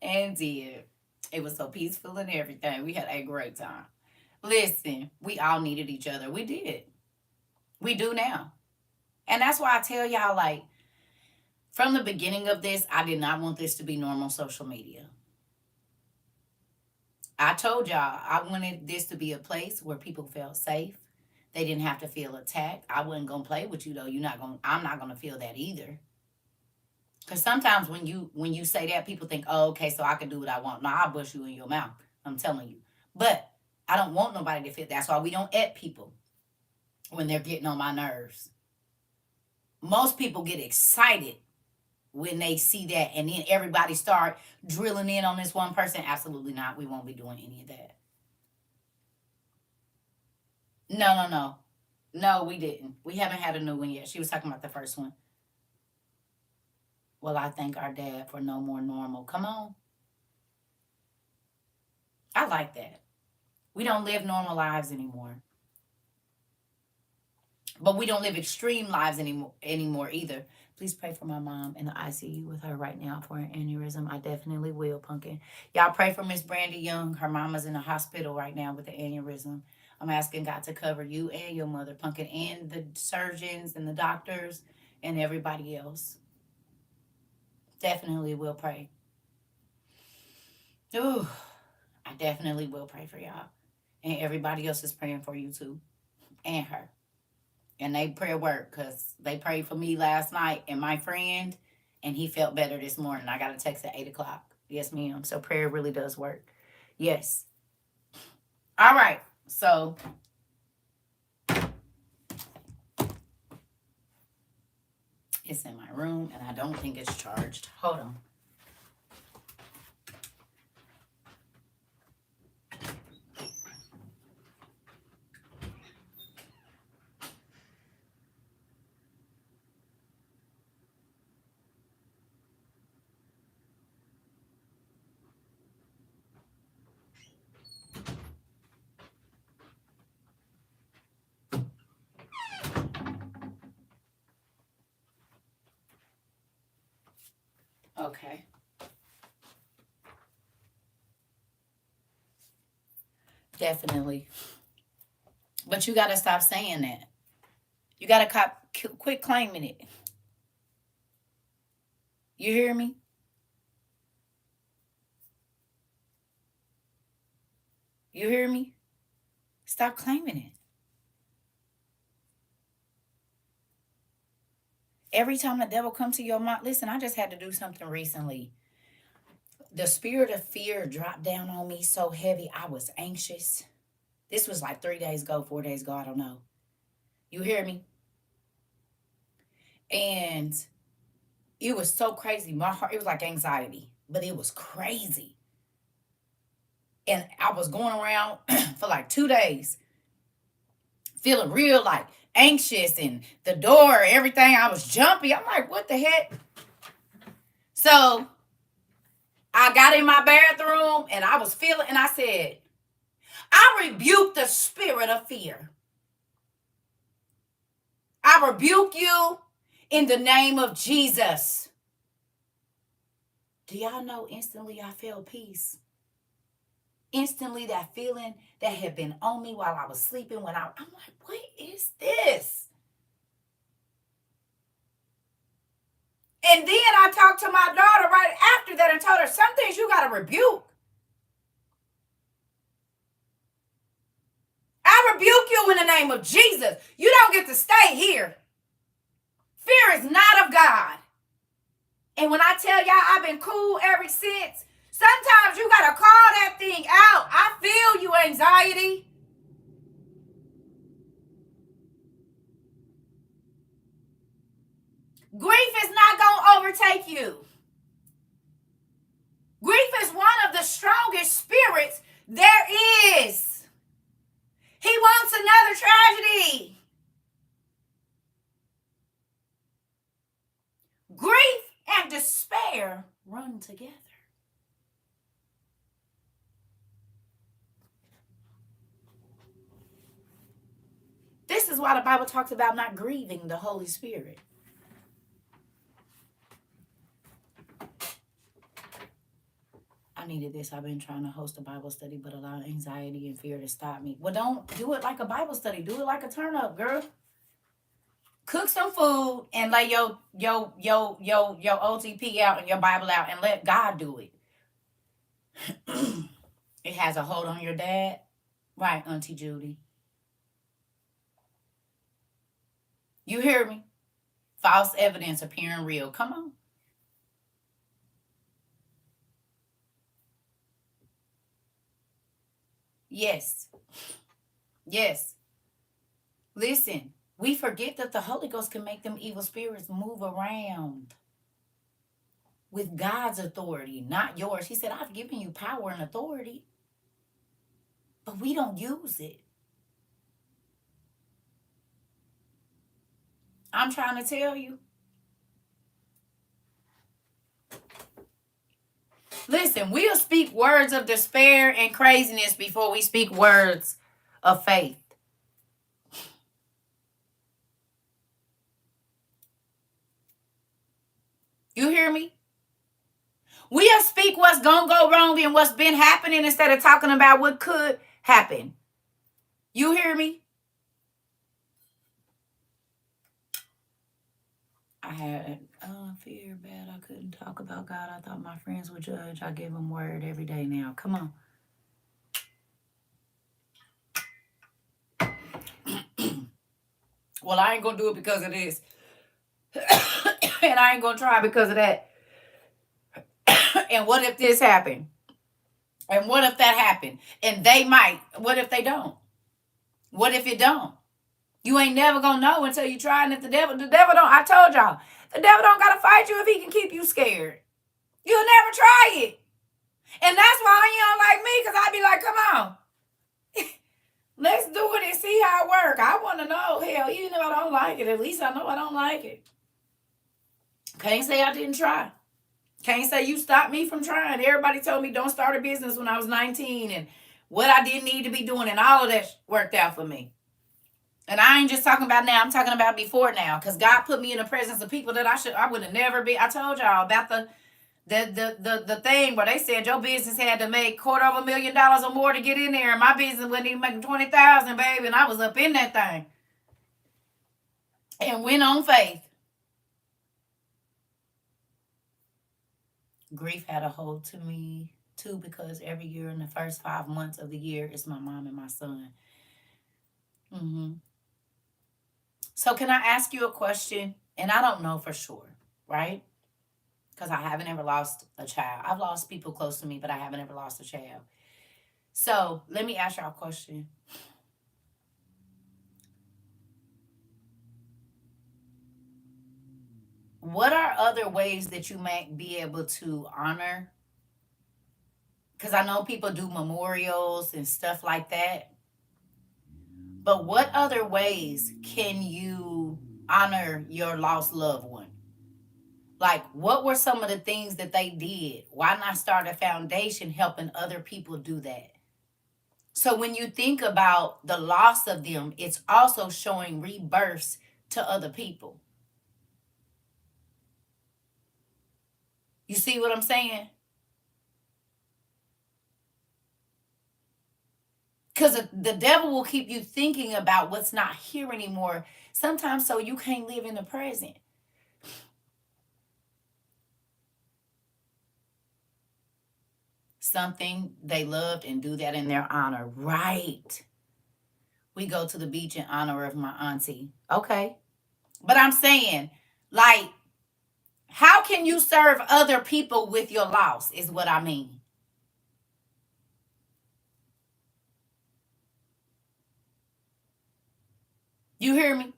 And did. It was so peaceful and everything. We had a great time. Listen, we all needed each other. We did. We do now. And that's why I tell y'all, like, from the beginning of this, I did not want this to be normal social media. I told y'all I wanted this to be a place where people felt safe. They didn't have to feel attacked. I wasn't gonna play with you though. I'm not gonna feel that either. Cause sometimes when you say that, people think, oh, okay, so I can do what I want. No, I'll bust you in your mouth. I'm telling you. But I don't want nobody to feel. That's why we don't at people when they're getting on my nerves. Most people get excited when they see that, and then everybody start drilling in on this one person. Absolutely not. We won't be doing any of that. No. No, we didn't. We haven't had a new one yet. She was talking about the first one. Well, I thank our dad for no more normal. Come on. I like that. We don't live normal lives anymore. But we don't live extreme lives anymore either. Please pray for my mom in the ICU with her right now for an aneurysm. I definitely will, Pumpkin. Y'all pray for Miss Brandy Young. Her mama's in the hospital right now with the aneurysm. I'm asking God to cover you and your mother, Pumpkin, and the surgeons and the doctors and everybody else. Definitely will pray. Ooh, I definitely will pray for y'all. And everybody else is praying for you too. And her. And they prayer work because they prayed for me last night and my friend, and he felt better this morning. I got a text at 8 o'clock. Yes, ma'am. So prayer really does work. Yes. All right. So it's in my room and I don't think it's charged. Hold on. Okay. Definitely. But you got to stop saying that. You got to quit claiming it. You hear me? You hear me? Stop claiming it. Every time the devil comes to your mind, listen, I just had to do something recently. The spirit of fear dropped down on me so heavy, I was anxious. This was like 3 days ago, 4 days ago, I don't know. You hear me? And it was so crazy. My heart, it was like anxiety, but it was crazy. And I was going around for like 2 days, feeling real like anxious, and the door, everything. I was jumpy. I'm like, what the heck? So I got in my bathroom and I was feeling, and I said, I rebuke the spirit of fear. I rebuke you in the name of Jesus. Do y'all know instantly I felt peace? Instantly, that feeling that had been on me while I was sleeping, I'm like, what is this? And then I talked to my daughter right after that and told her, some things you got to rebuke. I rebuke you in the name of Jesus. You don't get to stay here. Fear is not of God. And when I tell y'all I've been cool ever since, sometimes you got to call that thing out. I feel you, anxiety. Grief is not going to overtake you. Grief is one of the strongest spirits there is. He wants another tragedy. together. This is why the Bible talks about not grieving the Holy Spirit. I needed this. I've been trying to host a Bible study, but a lot of anxiety and fear to stop me. Well, don't do it like a Bible study. Do it like a turn up, girl. Cook some food and lay your OTP out and your Bible out and let God do it. It has a hold on your dad. Right, Auntie Judy. You hear me? False evidence appearing real. Come on. Yes. Yes. Listen, we forget that the Holy Ghost can make them evil spirits move around with God's authority, not yours. He said, I've given you power and authority, but we don't use it. I'm trying to tell you. Listen, we'll speak words of despair and craziness before we speak words of faith. You hear me? We'll speak what's going to go wrong and what's been happening instead of talking about what could happen. You hear me? I had fear bad. I couldn't talk about God. I thought my friends would judge. I give them word every day now. Come on. Well, I ain't going to do it because of this. And I ain't going to try because of that. And what if this happened? And what if that happened? And they might. What if they don't? What if it don't? You ain't never going to know until you try. And if the devil don't, I told y'all, the devil don't got to fight you if he can keep you scared. You'll never try it. And that's why you don't like me, because I be like, come on. Let's do it and see how it works. I want to know. Hell, even if I don't like it, at least I know I don't like it. Can't say I didn't try. Can't say you stopped me from trying. Everybody told me don't start a business when I was 19 and what I didn't need to be doing, and all of that worked out for me. And I ain't just talking about now. I'm talking about before now, because God put me in the presence of people that I would have never been. I told y'all about the thing where they said your business had to make $250,000 or more to get in there, and my business wasn't even making $20,000, baby, and I was up in that thing and went on faith. Grief had a hold to me too, because every year in the first 5 months of the year it's my mom and my son. So can I ask you a question? And I don't know for sure, right? Because I haven't ever lost a child. I've lost people close to me, but I haven't ever lost a child. So let me ask y'all a question. What are other ways that you might be able to honor? Because I know people do memorials and stuff like that. But what other ways can you honor your lost loved one? Like, what were some of the things that they did? Why not start a foundation helping other people do that? So when you think about the loss of them, it's also showing rebirths to other people. You see what I'm saying? Because the devil will keep you thinking about what's not here anymore, sometimes so you can't live in the present. Something they loved and do that in their honor. Right. We go to the beach in honor of my auntie. Okay. But I'm saying, like, how can you serve other people with your loss is what I mean. You hear me?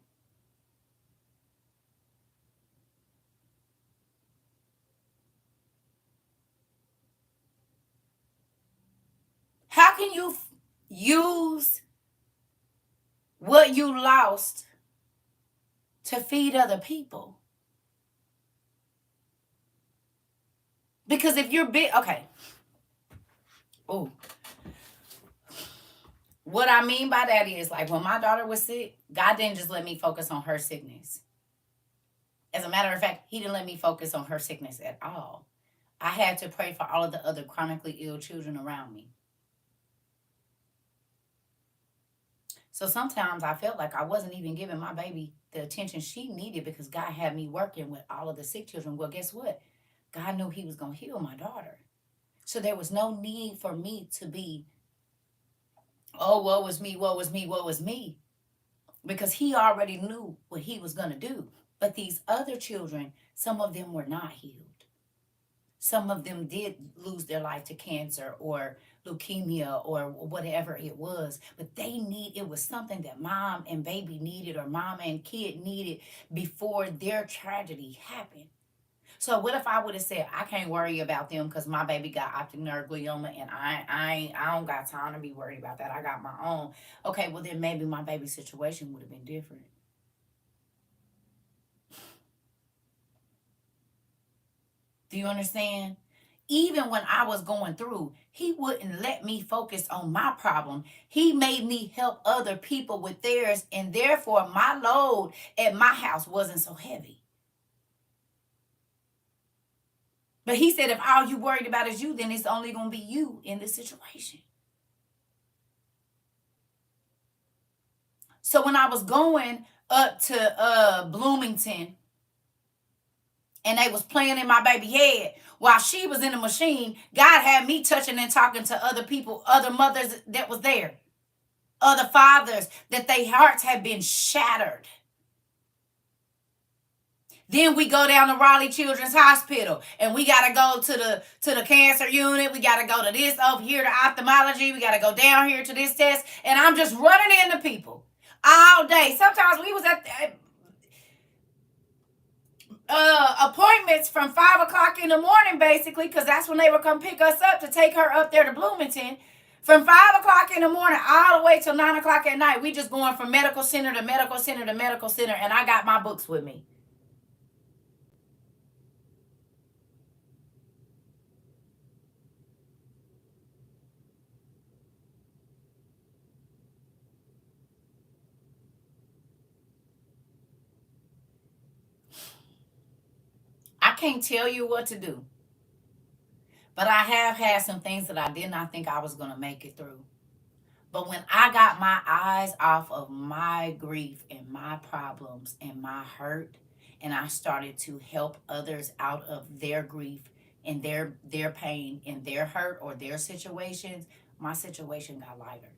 How can you use what you lost to feed other people? Because if you're big, okay. Oh, what I mean by that is, like, when my daughter was sick, God didn't just let me focus on her sickness. As a matter of fact, He didn't let me focus on her sickness at all. I had to pray for all of the other chronically ill children around me. So sometimes I felt like I wasn't even giving my baby the attention she needed because God had me working with all of the sick children. Well, guess what? God knew He was going to heal my daughter. So there was no need for me to be, oh, woe is me, woe is me, woe is me. Because He already knew what He was going to do. But these other children, some of them were not healed. Some of them did lose their life to cancer or leukemia or whatever it was. But it was something that mom and baby needed, or mom and kid needed, before their tragedy happened. So what if I would have said, I can't worry about them because my baby got optic nerve glioma and I don't got time to be worried about that. I got my own. Okay, well then maybe my baby's situation would have been different. Do you understand? Even when I was going through, He wouldn't let me focus on my problem. He made me help other people with theirs, and therefore my load at my house wasn't so heavy. But He said, if all you worried about is you, then it's only going to be you in this situation. So when I was going up to Bloomington, and they was playing in my baby head while she was in the machine, God had me touching and talking to other people, other mothers that was there, other fathers that their hearts had been shattered. Then we go down to Raleigh Children's Hospital, and we got to go to the cancer unit. We got to go to this over here to ophthalmology. We got to go down here to this test, and I'm just running into people all day. Sometimes we was at appointments from 5 o'clock in the morning, basically, because that's when they would come pick us up to take her up there to Bloomington. From 5 o'clock in the morning all the way till 9 o'clock at night, we just going from medical center to medical center to medical center, and I got my books with me. I can't tell you what to do, but I have had some things that I did not think I was going to make it through. But when I got my eyes off of my grief and my problems and my hurt, and I started to help others out of their grief and their pain and their hurt or their situations, my situation got lighter.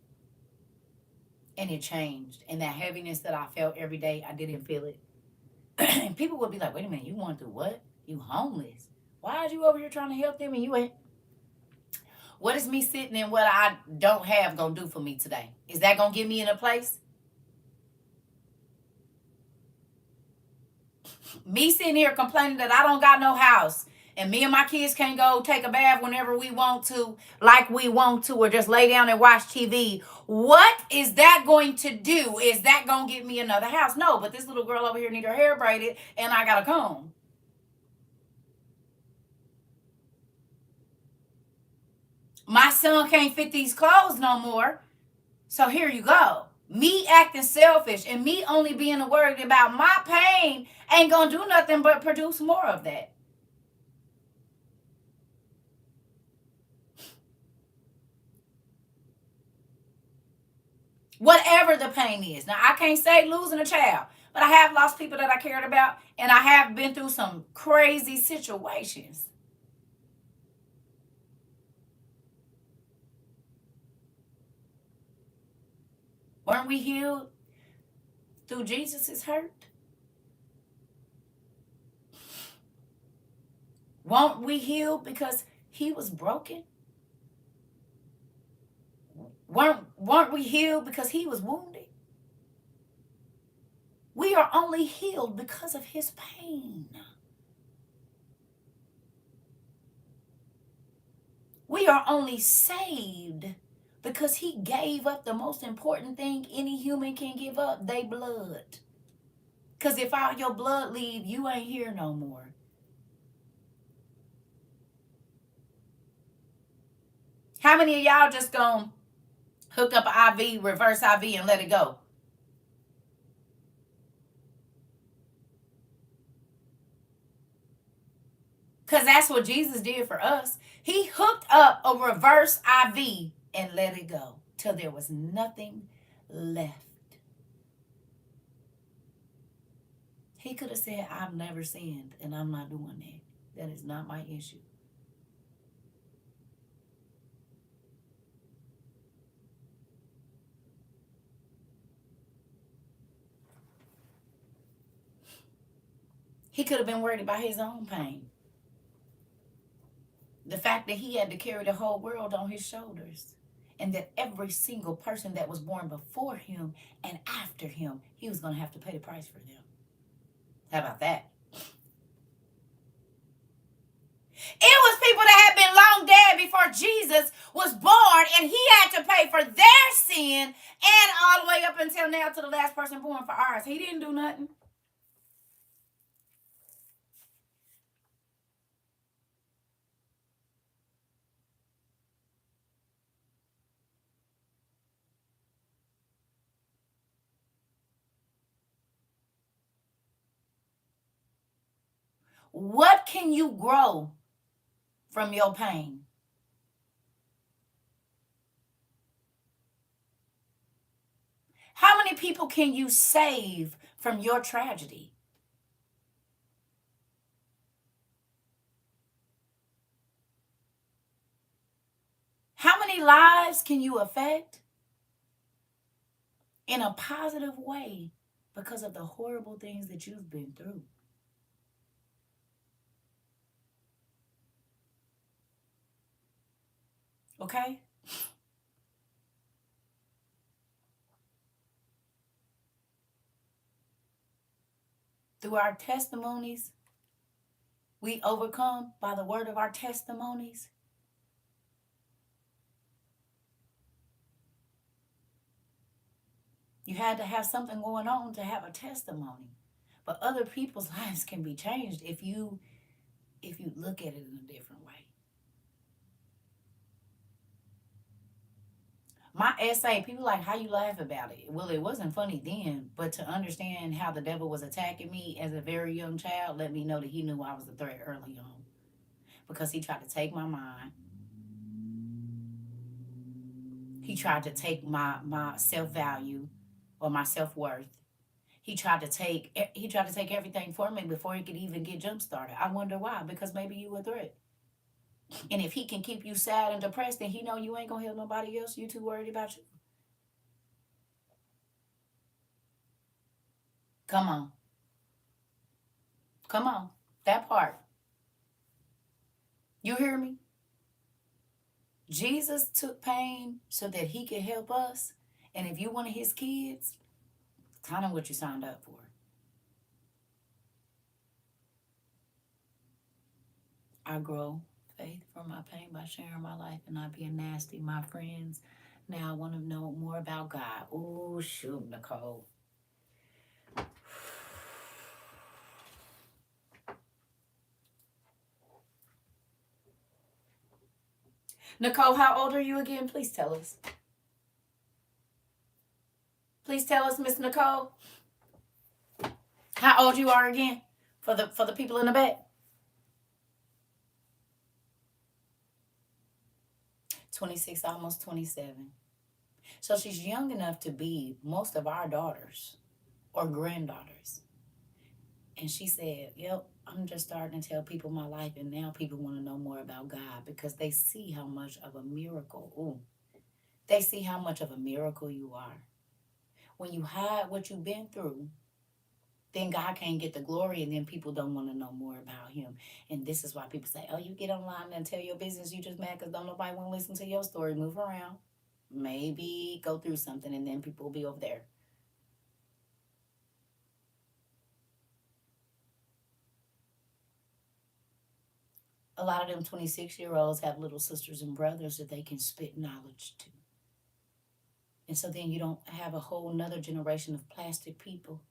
And it changed. And that heaviness that I felt every day, I didn't feel it. And people would be like, wait a minute, you going through what? You homeless. Why are you over here trying to help them and you ain't? What is me sitting in what I don't have going to do for me today? Is that going to get me in a place? Me sitting here complaining that I don't got no house and me and my kids can't go take a bath whenever we want to, like we want to, or just lay down and watch TV. What is that going to do? Is that going to get me another house? No, but this little girl over here need her hair braided and I got a comb. My son can't fit these clothes no more. So here you go. Me acting selfish and me only being worried about my pain ain't going to do nothing but produce more of that. Whatever the pain is. Now, I can't say losing a child, but I have lost people that I cared about, and I have been through some crazy situations. Weren't we healed through Jesus' hurt? Weren't we healed because He was broken? Weren't we healed because He was wounded? We are only healed because of His pain. We are only saved because He gave up the most important thing any human can give up, their blood. Because if all your blood leave, you ain't here no more. How many of y'all just gonna hook up an IV, reverse IV, and let it go? Because that's what Jesus did for us. He hooked up a reverse IV and let it go till there was nothing left. He could have said, I've never sinned and I'm not doing that. That is not my issue. He could have been worried about his own pain. The fact that he had to carry the whole world on his shoulders. And that every single person that was born before him and after him, he was going to have to pay the price for them. How about that? It was people that had been long dead before Jesus was born, and he had to pay for their sin and all the way up until now to the last person born for ours. He didn't do nothing. What can you grow from your pain? How many people can you save from your tragedy? How many lives can you affect in a positive way because of the horrible things that you've been through? Okay? Through our testimonies, we overcome by the word of our testimonies. You had to have something going on to have a testimony. But other people's lives can be changed if you look at it in a different way. My essay, people like, how you laugh about it? Well, it wasn't funny then, but to understand how the devil was attacking me as a very young child let me know that he knew I was a threat early on. Because he tried to take my mind. He tried to take my self-value or my self-worth. He tried to take everything for me before he could even get jump started. I wonder why. Because maybe you a threat. And if he can keep you sad and depressed, then he know you ain't gonna help nobody else. You too worried about you. Come on. Come on. That part. You hear me? Jesus took pain so that he could help us. And if you one of his kids, kind of what you signed up for. I grow faith from my pain by sharing my life and not being nasty. My friends, now I want to know more about God. Oh, shoot, Nicole. Nicole, how old are you again? Please tell us. Please tell us, Miss Nicole, how old you are again for the people in the back. 26, almost 27. So she's young enough to be most of our daughters or granddaughters. And she said, yep, I'm just starting to tell people my life, and now people want to know more about God because they see how much of a miracle. Ooh, they see how much of a miracle you are. When you hide what you've been through, then God can't get the glory, and then people don't want to know more about him. And this is why people say, oh, you get online and tell your business, you just mad because don't nobody want to listen to your story. Move around. Maybe go through something, and then people will be over there. A lot of them 26-year-olds have little sisters and brothers that they can spit knowledge to. And so then you don't have a whole nother generation of plastic people.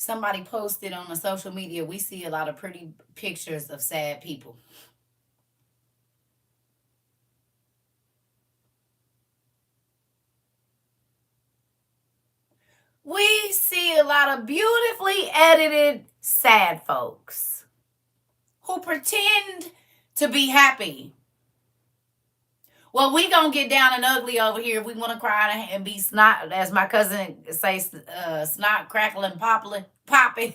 Somebody posted on the social media, we see a lot of pretty pictures of sad people. We see a lot of beautifully edited sad folks who pretend to be happy. Well, we gonna get down and ugly over here if we want to cry and be snot, as my cousin says, snot crackling, popping,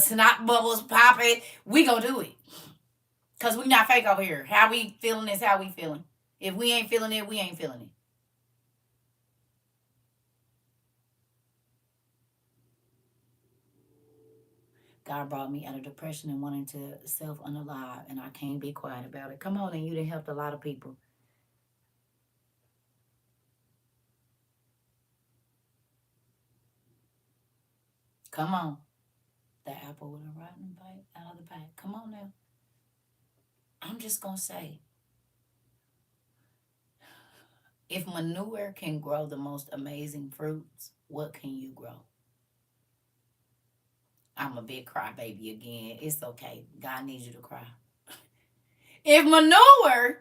snot bubbles popping. We gonna do it, cause we not fake over here. How we feeling is how we feeling. If we ain't feeling it, we ain't feeling it. God brought me out of depression and wanting to self-unalive, and I can't be quiet about it. Come on, and you done helped a lot of people. Come on. The apple with a rotten bite out of the pack. Come on now. I'm just going to say, if manure can grow the most amazing fruits, what can you grow? I'm a big crybaby again. It's okay. God needs you to cry. If manure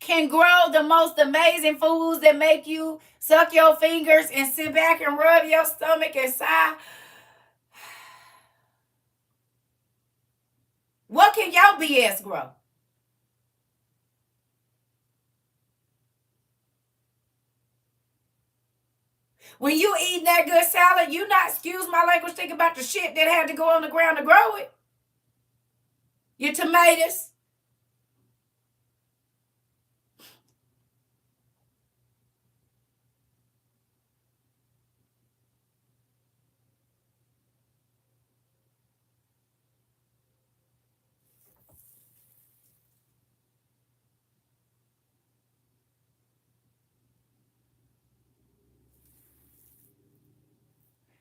can grow the most amazing foods that make you suck your fingers and sit back and rub your stomach and sigh, what can your BS grow? When you eating that good salad, you not, excuse my language, think about the shit that had to go on the ground to grow it. Your tomatoes.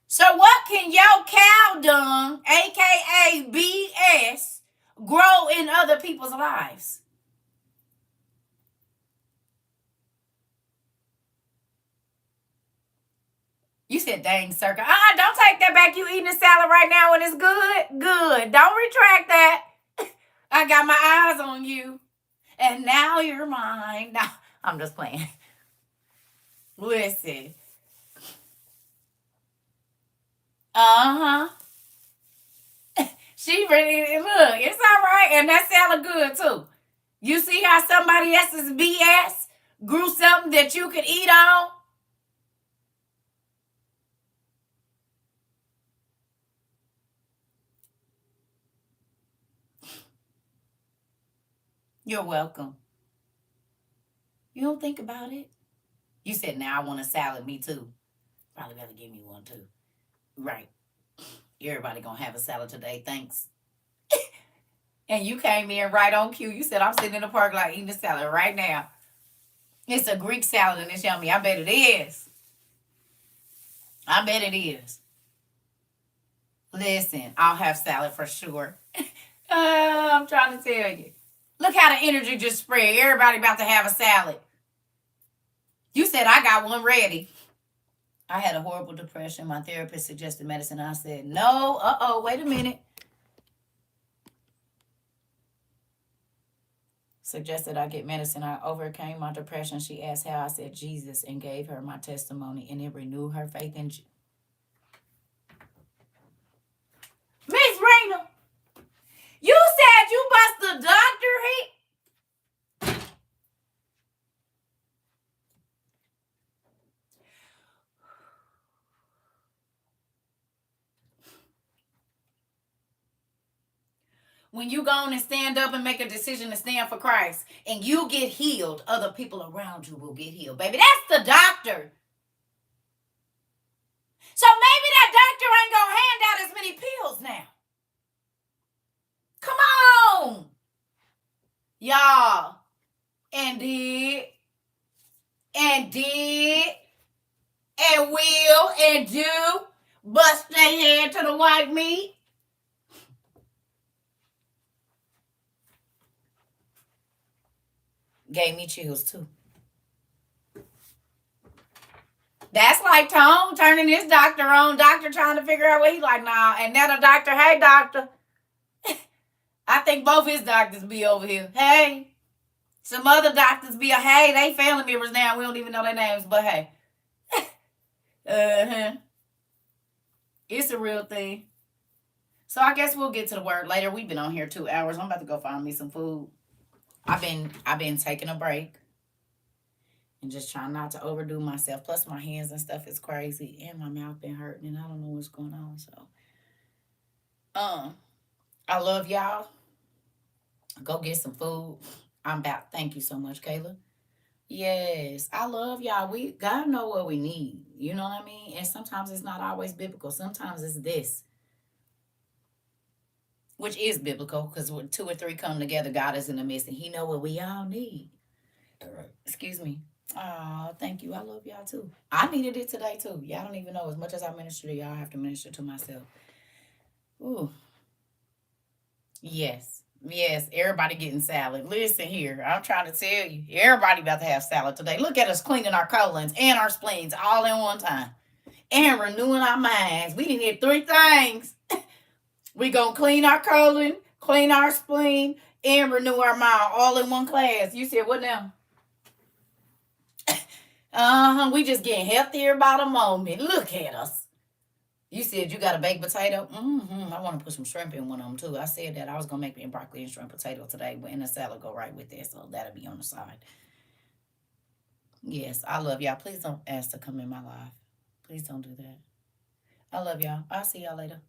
So what can your cow dung, aka BS, grow in other people's lives? You said, dang, CERCA. Don't take that back. You eating a salad right now and it's good? Good. Don't retract that. I got my eyes on you. And now you're mine. Now, I'm just playing. Listen. Uh-huh. She really, look, it's all right. And that salad good, too. You see how somebody else's BS grew something that you could eat on? You're welcome. You don't think about it. You said, now I want a salad. Me too. Probably better give me one too. Right. Everybody gonna have a salad today. Thanks. And you came in right on cue. You said, I'm sitting in the park like eating a salad right now. It's a Greek salad and it's yummy. I bet it is. I bet it is. Listen, I'll have salad for sure. I'm trying to tell you. Look how the energy just spread. Everybody about to have a salad. You said I got one ready. I had a horrible depression. My therapist suggested medicine. I said, no, wait a minute. Suggested I get medicine. I overcame my depression. She asked how. I said, Jesus, and gave her my testimony, and it renewed her faith in Jesus. Miss Raina, you said you bust the doctor hit? When you go on and stand up and make a decision to stand for Christ and you get healed, other people around you will get healed. Baby, that's the doctor. So maybe that doctor ain't going to hand out as many pills now. Come on. Y'all. And will and do bust their head to the white meat. Gave me chills too. That's like Tone turning his doctor on. Doctor trying to figure out what he like. Nah, and now the doctor, hey, doctor. I think both his doctors be over here. Hey. Some other doctors be, hey, they family members now. We don't even know their names, but hey. Uh-huh. It's a real thing. So I guess we'll get to the word later. We've been on here 2 hours. I'm about to go find me some food. I've been taking a break and just trying not to overdo myself. Plus my hands and stuff is crazy. And my mouth been hurting and I don't know what's going on. So I love y'all. Go get some food. I'm back. Thank you so much, Kayla. Yes, I love y'all. We God know what we need. You know what I mean? And sometimes it's not always biblical. Sometimes it's this, which is biblical, because when two or three come together, God is in the midst, and He know what we all need. All right. Excuse me. Oh, thank you. I love y'all too. I needed it today too. Y'all don't even know. As much as I minister to y'all, I have to minister to myself. Ooh. Yes. Yes, everybody getting salad. Listen here, I'm trying to tell you, everybody about to have salad today. Look at us cleaning our colons and our spleens all in one time. And renewing our minds. We need three things. We gonna clean our colon, clean our spleen, and renew our mind all in one class. You said what now? We just getting healthier by the moment. Look at us. You said you got a baked potato? I want to put some shrimp in one of them too. I said that I was going to make me broccoli and shrimp potato today, and the salad go right with that, so that'll be on the side. Yes, I love y'all. Please don't ask to come in my life. Please don't do that. I love y'all. I'll see y'all later.